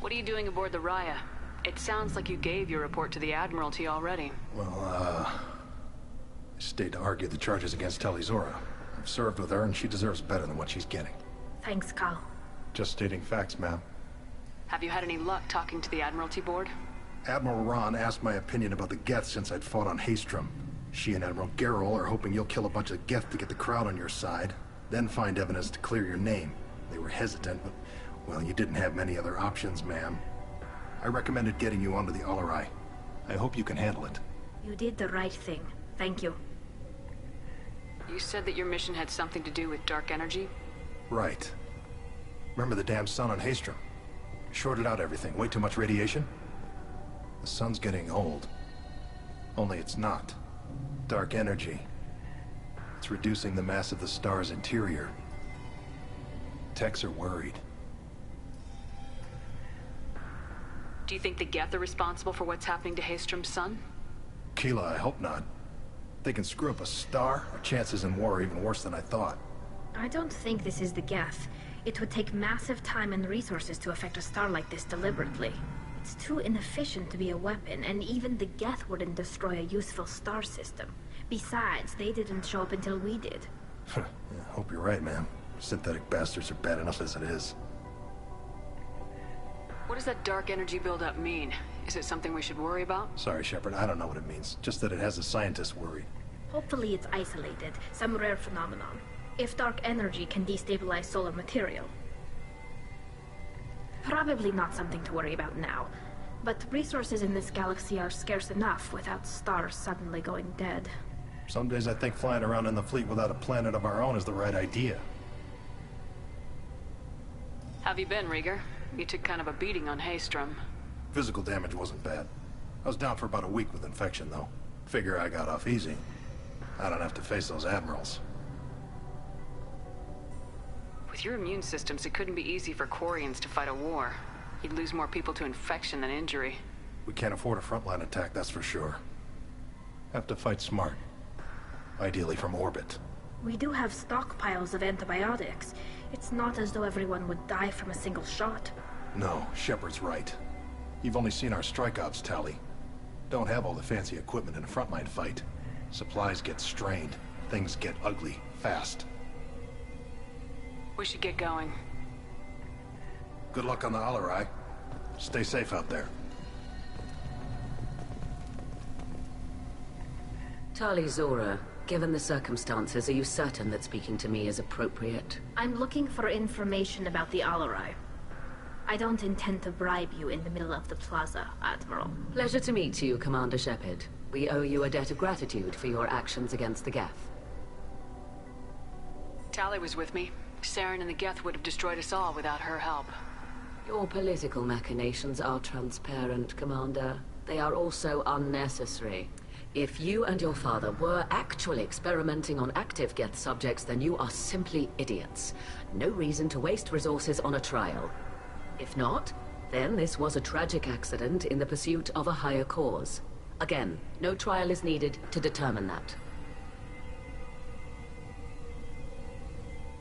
What are you doing aboard the Raya? It sounds like you gave your report to the Admiralty already. Well, Stayed to argue the charges against Talizora. I've served with her, and she deserves better than what she's getting. Thanks, Cal. Just stating facts, ma'am. Have you had any luck talking to the Admiralty Board? Admiral Ron asked my opinion about the Geth since I'd fought on Haestrom. She and Admiral Gerrel are hoping you'll kill a bunch of Geth to get the crowd on your side, then find evidence to clear your name. They were hesitant, but, well, you didn't have many other options, ma'am. I recommended getting you onto the Alarai. I hope you can handle it. You did the right thing. Thank you. You said that your mission had something to do with dark energy? Right. Remember the damn sun on Haestrom? Shorted out everything. Way too much radiation? The sun's getting old. Only it's not. Dark energy. It's reducing the mass of the star's interior. Techs are worried. Do you think the Geth are responsible for what's happening to Haestrom's sun? Keela, I hope not. They can screw up a star. Our chances in war are even worse than I thought. I don't think this is the Geth. It would take massive time and resources to affect a star like this deliberately. It's too inefficient to be a weapon, and even the Geth wouldn't destroy a useful star system. Besides, they didn't show up until we did. Yeah, hope you're right, man. Synthetic bastards are bad enough as it is. What does that dark energy buildup mean? Is it something we should worry about? Sorry, Shepard, I don't know what it means. Just that it has the scientists worried. Hopefully it's isolated, some rare phenomenon. If dark energy can destabilize solar material. Probably not something to worry about now. But resources in this galaxy are scarce enough without stars suddenly going dead. Some days I think flying around in the fleet without a planet of our own is the right idea. Have you been, Rieger? You took kind of a beating on Haestrom. Physical damage wasn't bad. I was down for about a week with infection, though. Figure I got off easy. I don't have to face those admirals. With your immune systems, it couldn't be easy for Quarians to fight a war. You'd lose more people to infection than injury. We can't afford a frontline attack, that's for sure. Have to fight smart. Ideally from orbit. We do have stockpiles of antibiotics. It's not as though everyone would die from a single shot. No, Shepard's right. You've only seen our strikeouts, Tally. Don't have all the fancy equipment in a frontline fight. Supplies get strained. Things get ugly, fast. We should get going. Good luck on the Alarai. Stay safe out there. Talizora, given the circumstances, are you certain that speaking to me is appropriate? I'm looking for information about the Alarai. I don't intend to bribe you in the middle of the plaza, Admiral. Pleasure to meet you, Commander Shepard. We owe you a debt of gratitude for your actions against the Geth. Tali was with me. Saren and the Geth would have destroyed us all without her help. Your political machinations are transparent, Commander. They are also unnecessary. If you and your father were actually experimenting on active Geth subjects, then you are simply idiots. No reason to waste resources on a trial. If not, then this was a tragic accident in the pursuit of a higher cause. Again, no trial is needed to determine that.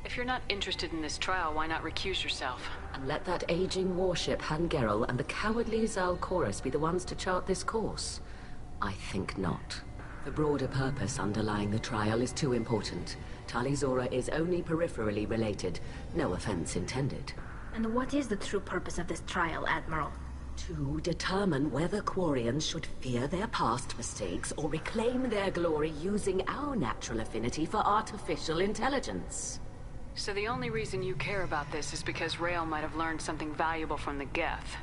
If you're not interested in this trial, why not recuse yourself? And let that aging warship, Han Gerrel, and the cowardly Zal Chorus be the ones to chart this course? I think not. The broader purpose underlying the trial is too important. Talizora is only peripherally related. No offense intended. And what is the true purpose of this trial, Admiral? To determine whether Quarians should fear their past mistakes or reclaim their glory using our natural affinity for artificial intelligence. So the only reason you care about this is because Rael might have learned something valuable from the Geth.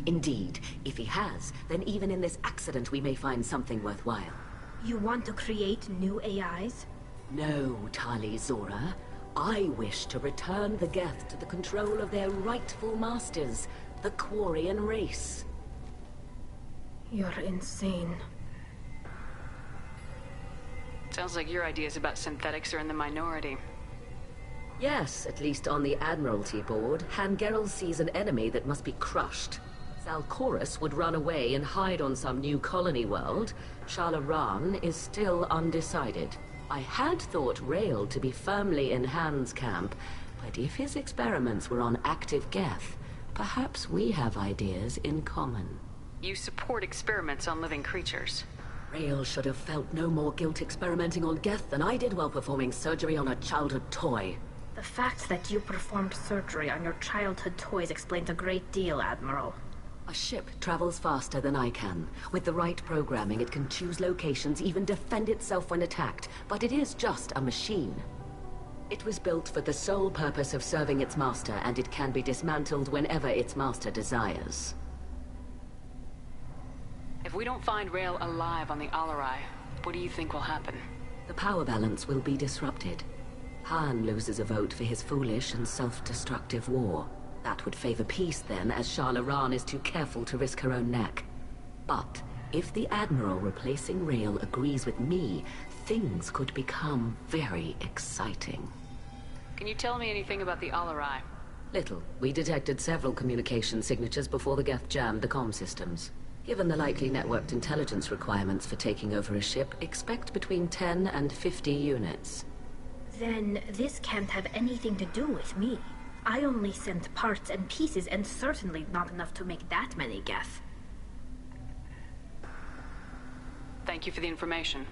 Indeed. If he has, then even in this accident we may find something worthwhile. You want to create new AIs? No, Talizora. I wish to return the Geth to the control of their rightful masters, the Quarian race. You're insane. Sounds like your ideas about synthetics are in the minority. Yes, at least on the Admiralty board, Han Gerrel sees an enemy that must be crushed. Zal Chorus would run away and hide on some new colony world. Shala Ran is still undecided. I had thought Rael to be firmly in Han's camp, but if his experiments were on active Geth, perhaps we have ideas in common. You support experiments on living creatures. Rael should have felt no more guilt experimenting on Geth than I did while performing surgery on a childhood toy. The fact that you performed surgery on your childhood toys explains a great deal, Admiral. A ship travels faster than I can. With the right programming, it can choose locations, even defend itself when attacked. But it is just a machine. It was built for the sole purpose of serving its master, and it can be dismantled whenever its master desires. If we don't find Rael alive on the Alarai, what do you think will happen? The power balance will be disrupted. Han loses a vote for his foolish and self-destructive war. That would favor peace then, as Shala Ran is too careful to risk her own neck. But if the Admiral replacing Rael agrees with me, things could become very exciting. Can you tell me anything about the Alarai? Little. We detected several communication signatures before the Geth jammed the comm systems. Given the likely networked intelligence requirements for taking over a ship, expect between 10 and 50 units. Then this can't have anything to do with me. I only sent parts and pieces, and certainly not enough to make that many Geth. Thank you for the information.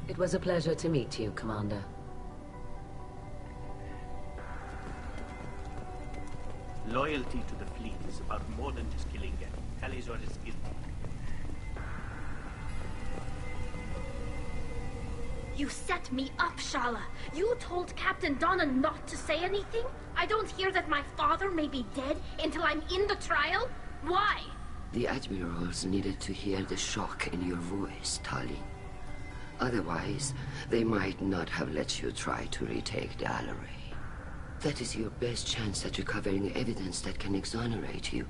It was a pleasure to meet you, Commander. Loyalty to the fleet is about more than just killing Geth. Tali Zora is guilty. You set me up, Shala. You told Captain Donna not to say anything? I don't hear that my father may be dead until I'm in the trial? Why? The admirals needed to hear the shock in your voice, Tali. Otherwise, they might not have let you try to retake the Alarai. That is your best chance at recovering evidence that can exonerate you.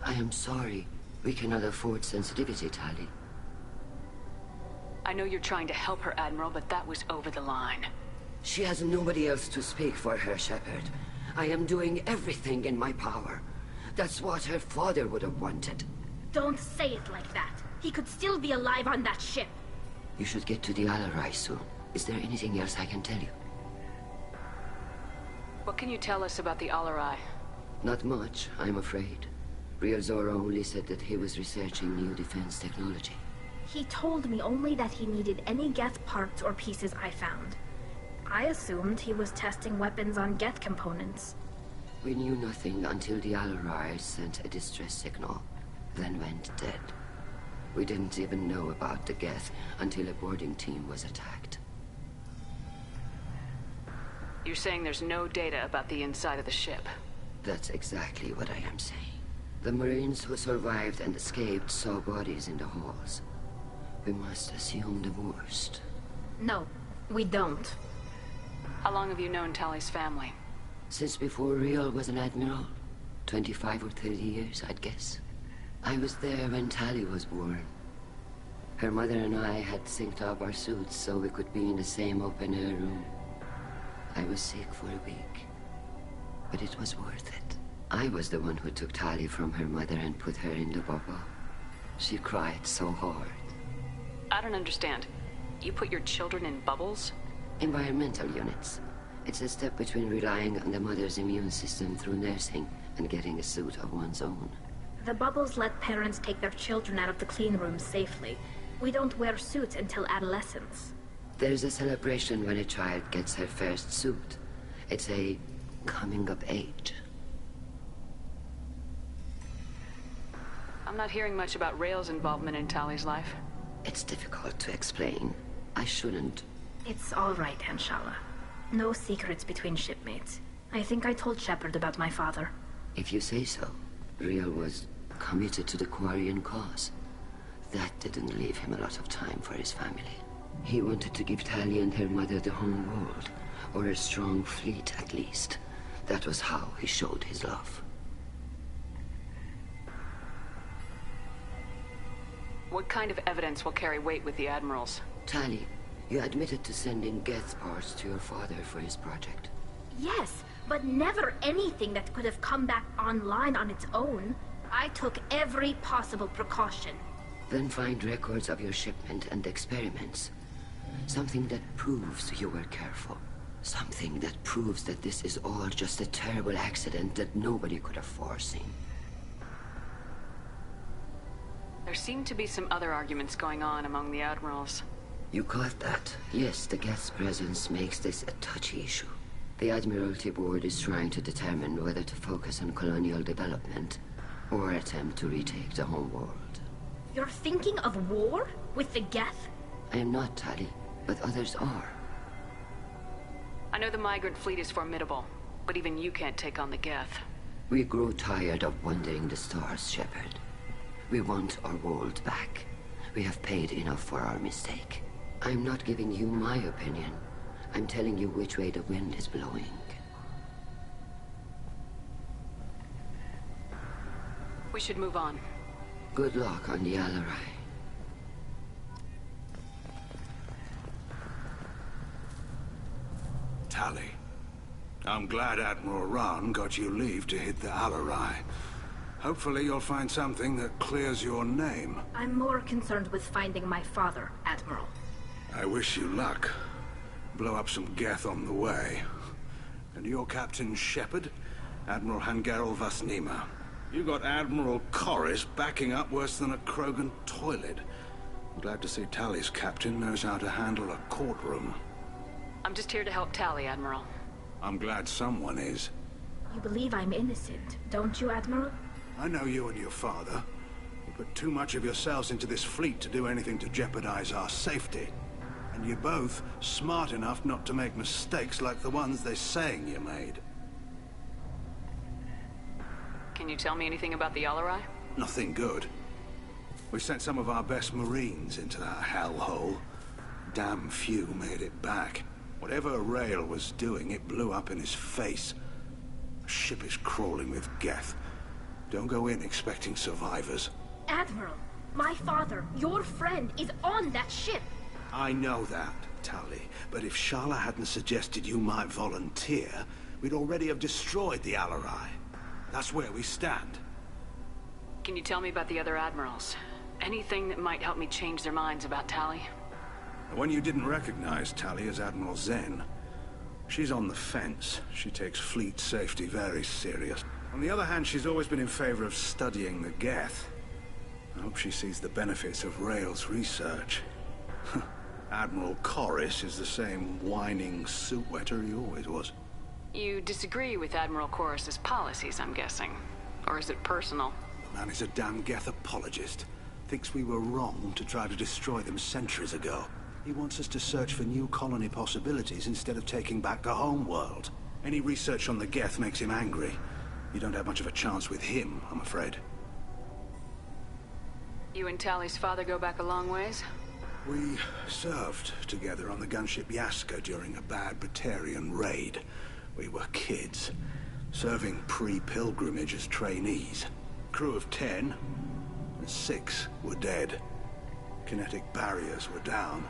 I am sorry. We cannot afford sensitivity, Tali. I know you're trying to help her, Admiral, but that was over the line. She has nobody else to speak for her, Shepard. I am doing everything in my power. That's what her father would have wanted. Don't say it like that. He could still be alive on that ship. You should get to the Alarai soon. Is there anything else I can tell you? What can you tell us about the Alarai? Not much, I'm afraid. Real Zora only said that he was researching new defense technology. He told me only that he needed any Geth parts or pieces I found. I assumed he was testing weapons on Geth components. We knew nothing until the Alarai sent a distress signal, then went dead. We didn't even know about the Geth until a boarding team was attacked. You're saying there's no data about the inside of the ship? That's exactly what I am saying. The Marines who survived and escaped saw bodies in the halls. We must assume the worst. No, we don't. How long have you known Tali's family? Since before Real was an admiral. 25 or 30 years, I'd guess. I was there when Tali was born. Her mother and I had synced up our suits so we could be in the same open-air room. I was sick for a week, but it was worth it. I was the one who took Tali from her mother and put her in the bubble. She cried so hard. I don't understand. You put your children in bubbles? Environmental units. It's a step between relying on the mother's immune system through nursing and getting a suit of one's own. The bubbles let parents take their children out of the clean rooms safely. We don't wear suits until adolescence. There's a celebration when a child gets her first suit. It's a coming of age. I'm not hearing much about Rael's involvement in Tali's life. It's difficult to explain. I shouldn't. It's all right, Anshala. No secrets between shipmates. I think I told Shepard about my father. If you say so. Real was committed to the Quarian cause. That didn't leave him a lot of time for his family. He wanted to give Tali and her mother the home world, or a strong fleet at least. That was how he showed his love. What kind of evidence will carry weight with the admirals? Tali, you admitted to sending Geth parts to your father for his project. Yes, but never anything that could have come back online on its own. I took every possible precaution. Then find records of your shipment and experiments. Something that proves you were careful. Something that proves that this is all just a terrible accident that nobody could have foreseen. There seem to be some other arguments going on among the admirals. You caught that? Yes, the Geth's presence makes this a touchy issue. The Admiralty Board is trying to determine whether to focus on colonial development or attempt to retake the homeworld. You're thinking of war? With the Geth? I am not, Tali, but others are. I know the migrant fleet is formidable, but even you can't take on the Geth. We grow tired of wandering the stars, Shepard. We want our world back. We have paid enough for our mistake. I'm not giving you my opinion. I'm telling you which way the wind is blowing. We should move on. Good luck on the Alarai. Tali, I'm glad Admiral Rahn got you leave to hit the Alarai. Hopefully you'll find something that clears your name. I'm more concerned with finding my father, Admiral. I wish you luck. Blow up some Geth on the way. And your Captain Shepard, Admiral Hangarel Vasnima. You got Admiral Corris backing up worse than a Krogan toilet. I'm glad to see Tali's captain knows how to handle a courtroom. I'm just here to help Tali, Admiral. I'm glad someone is. You believe I'm innocent, don't you, Admiral? I know you and your father. You put too much of yourselves into this fleet to do anything to jeopardize our safety. And you're both smart enough not to make mistakes like the ones they're saying you made. Can you tell me anything about the Alarai? Nothing good. We sent some of our best Marines into that hellhole. Damn few made it back. Whatever Rail was doing, it blew up in his face. The ship is crawling with Geth. Don't go in expecting survivors. Admiral, my father, your friend, is on that ship. I know that, Tali, but if Shala hadn't suggested you might volunteer, we'd already have destroyed the Alarai. That's where we stand. Can you tell me about the other admirals? Anything that might help me change their minds about Tali? The one you didn't recognize, Tali, is Admiral Zen. She's on the fence. She takes fleet safety very serious. On the other hand, she's always been in favor of studying the Geth. I hope she sees the benefits of Rail's research. Admiral Corris is the same whining suit-wetter he always was. You disagree with Admiral Corris's policies, I'm guessing. Or is it personal? The man is a damn Geth apologist. Thinks we were wrong to try to destroy them centuries ago. He wants us to search for new colony possibilities instead of taking back the homeworld. Any research on the Geth makes him angry. You don't have much of a chance with him, I'm afraid. You and Tali's father go back a long ways? We served together on the gunship Yaska during a bad Batarian raid. We were kids, serving pre-pilgrimage as trainees. Crew of 10, and 6 were dead. Kinetic barriers were down.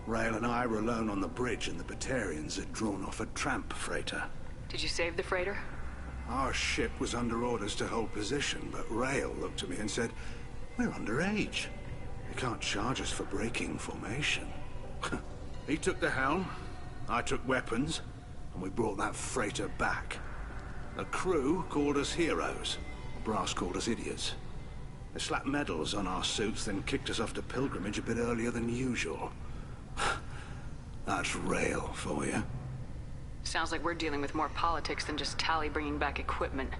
Rail and I were alone on the bridge, and the Batarians had drawn off a tramp freighter. Did you save the freighter? Our ship was under orders to hold position, but Rail looked at me and said, "We're underage. You can't charge us for breaking formation." He took the helm, I took weapons, and we brought that freighter back. The crew called us heroes. Brass called us idiots. They slapped medals on our suits, then kicked us off to pilgrimage a bit earlier than usual. That's Rail for you. Sounds like we're dealing with more politics than just Tali bringing back equipment.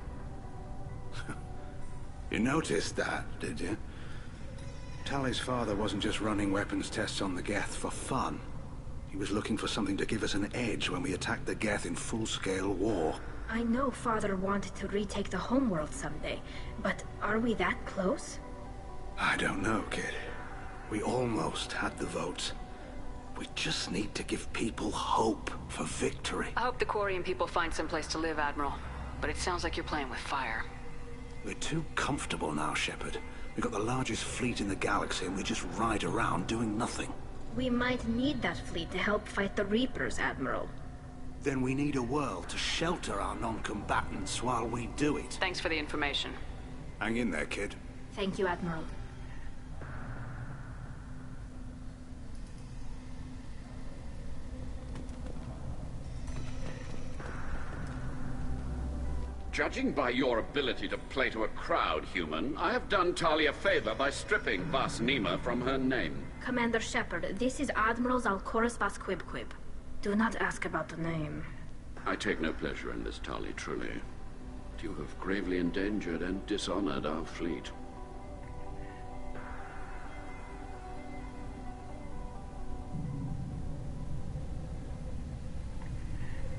You noticed that, did you? Tali's father wasn't just running weapons tests on the Geth for fun. He was looking for something to give us an edge when we attacked the Geth in full-scale war. I know Father wanted to retake the homeworld someday, but are we that close? I don't know, kid. We almost had the votes. We just need to give people hope for victory. I hope the Quarian people find some place to live, Admiral. But it sounds like you're playing with fire. We're too comfortable now, Shepard. We've got the largest fleet in the galaxy and we just ride around doing nothing. We might need that fleet to help fight the Reapers, Admiral. Then we need a world to shelter our non-combatants while we do it. Thanks for the information. Hang in there, kid. Thank you, Admiral. Judging by your ability to play to a crowd, human, I have done Talia a favor by stripping Vas Nima from her name. Commander Shepard, this is Admiral Zalkoris Vas Quibquib. Do not ask about the name. I take no pleasure in this, Tali, truly. You have gravely endangered and dishonored our fleet.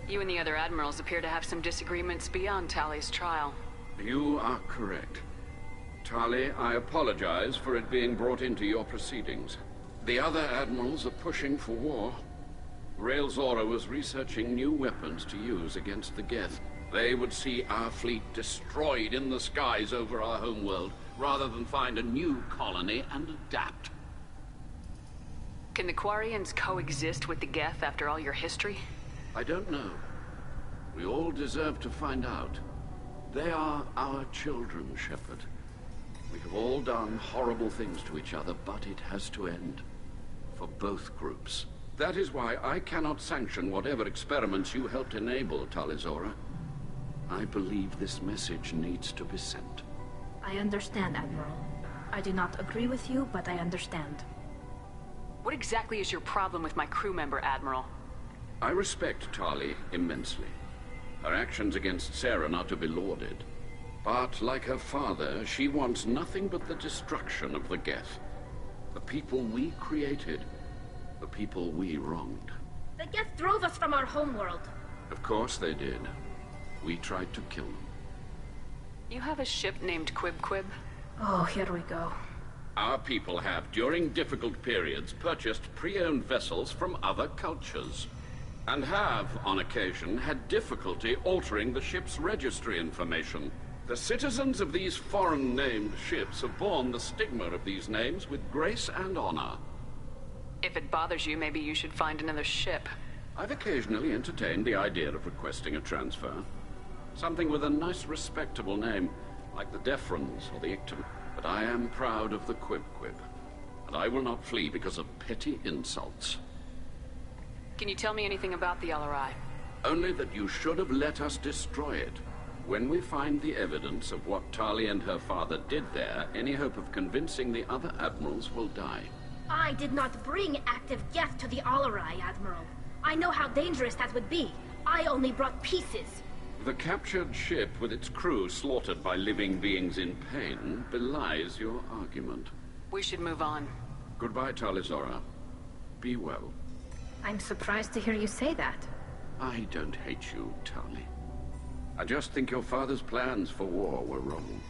You and the other admirals appear to have some disagreements beyond Tali's trial. You are correct. Tali, I apologize for it being brought into your proceedings. The other admirals are pushing for war. Rael Zora was researching new weapons to use against the Geth. They would see our fleet destroyed in the skies over our homeworld, rather than find a new colony and adapt. Can the Quarians coexist with the Geth after all your history? I don't know. We all deserve to find out. They are our children, Shepard. We have all done horrible things to each other, but it has to end. For both groups. That is why I cannot sanction whatever experiments you helped enable, Talizora. I believe this message needs to be sent. I understand, Admiral. I do not agree with you, but I understand. What exactly is your problem with my crew member, Admiral? I respect Tali immensely. Her actions against Sarah are to be lauded. But, like her father, she wants nothing but the destruction of the Geth. The people we created. The people we wronged. The Geth drove us from our homeworld. Of course they did. We tried to kill them. You have a ship named Quibquib? Oh, here we go. Our people have, during difficult periods, purchased pre-owned vessels from other cultures. And have, on occasion, had difficulty altering the ship's registry information. The citizens of these foreign-named ships have borne the stigma of these names with grace and honor. If it bothers you, maybe you should find another ship. I've occasionally entertained the idea of requesting a transfer. Something with a nice, respectable name, like the Defrons or the Ictum. But I am proud of the Quibquib, and I will not flee because of petty insults. Can you tell me anything about the LRI? Only that you should have let us destroy it. When we find the evidence of what Tali and her father did there, any hope of convincing the other admirals will die. I did not bring active Geth to the Alarai, Admiral. I know how dangerous that would be. I only brought pieces. The captured ship with its crew slaughtered by living beings in pain belies your argument. We should move on. Goodbye, Talizora. Be well. I'm surprised to hear you say that. I don't hate you, Tali. I just think your father's plans for war were wrong.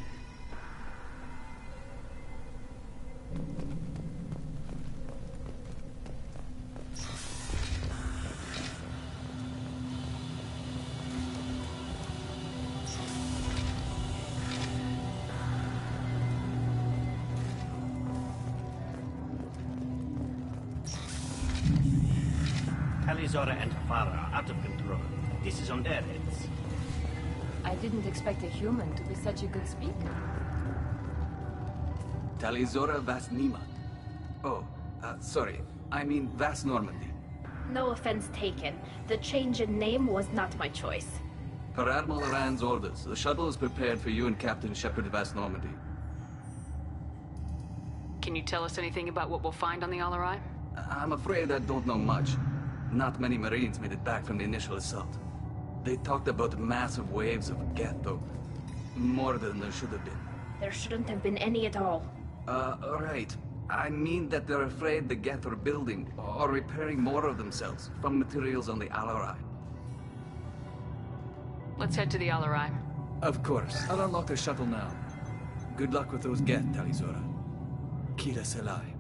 Talizora and her father are out of control. This is on their heads. I didn't expect a human to be such a good speaker. Talizora Vas Nima. Oh, sorry. I mean Vas Normandy. No offense taken. The change in name was not my choice. Per Admiral Rand's orders, the shuttle is prepared for you and Captain Shepard Vas Normandy. Can you tell us anything about what we'll find on the LRI? I'm afraid I don't know much. Not many Marines made it back from the initial assault. They talked about massive waves of Geth, though. More than there should have been. There shouldn't have been any at all. Right. I mean that they're afraid the Geth are building or repairing more of themselves from materials on the Alarai. Let's head to the LRI. Of course. I'll unlock the shuttle now. Good luck with those Geth, Talizora. Kira Selai.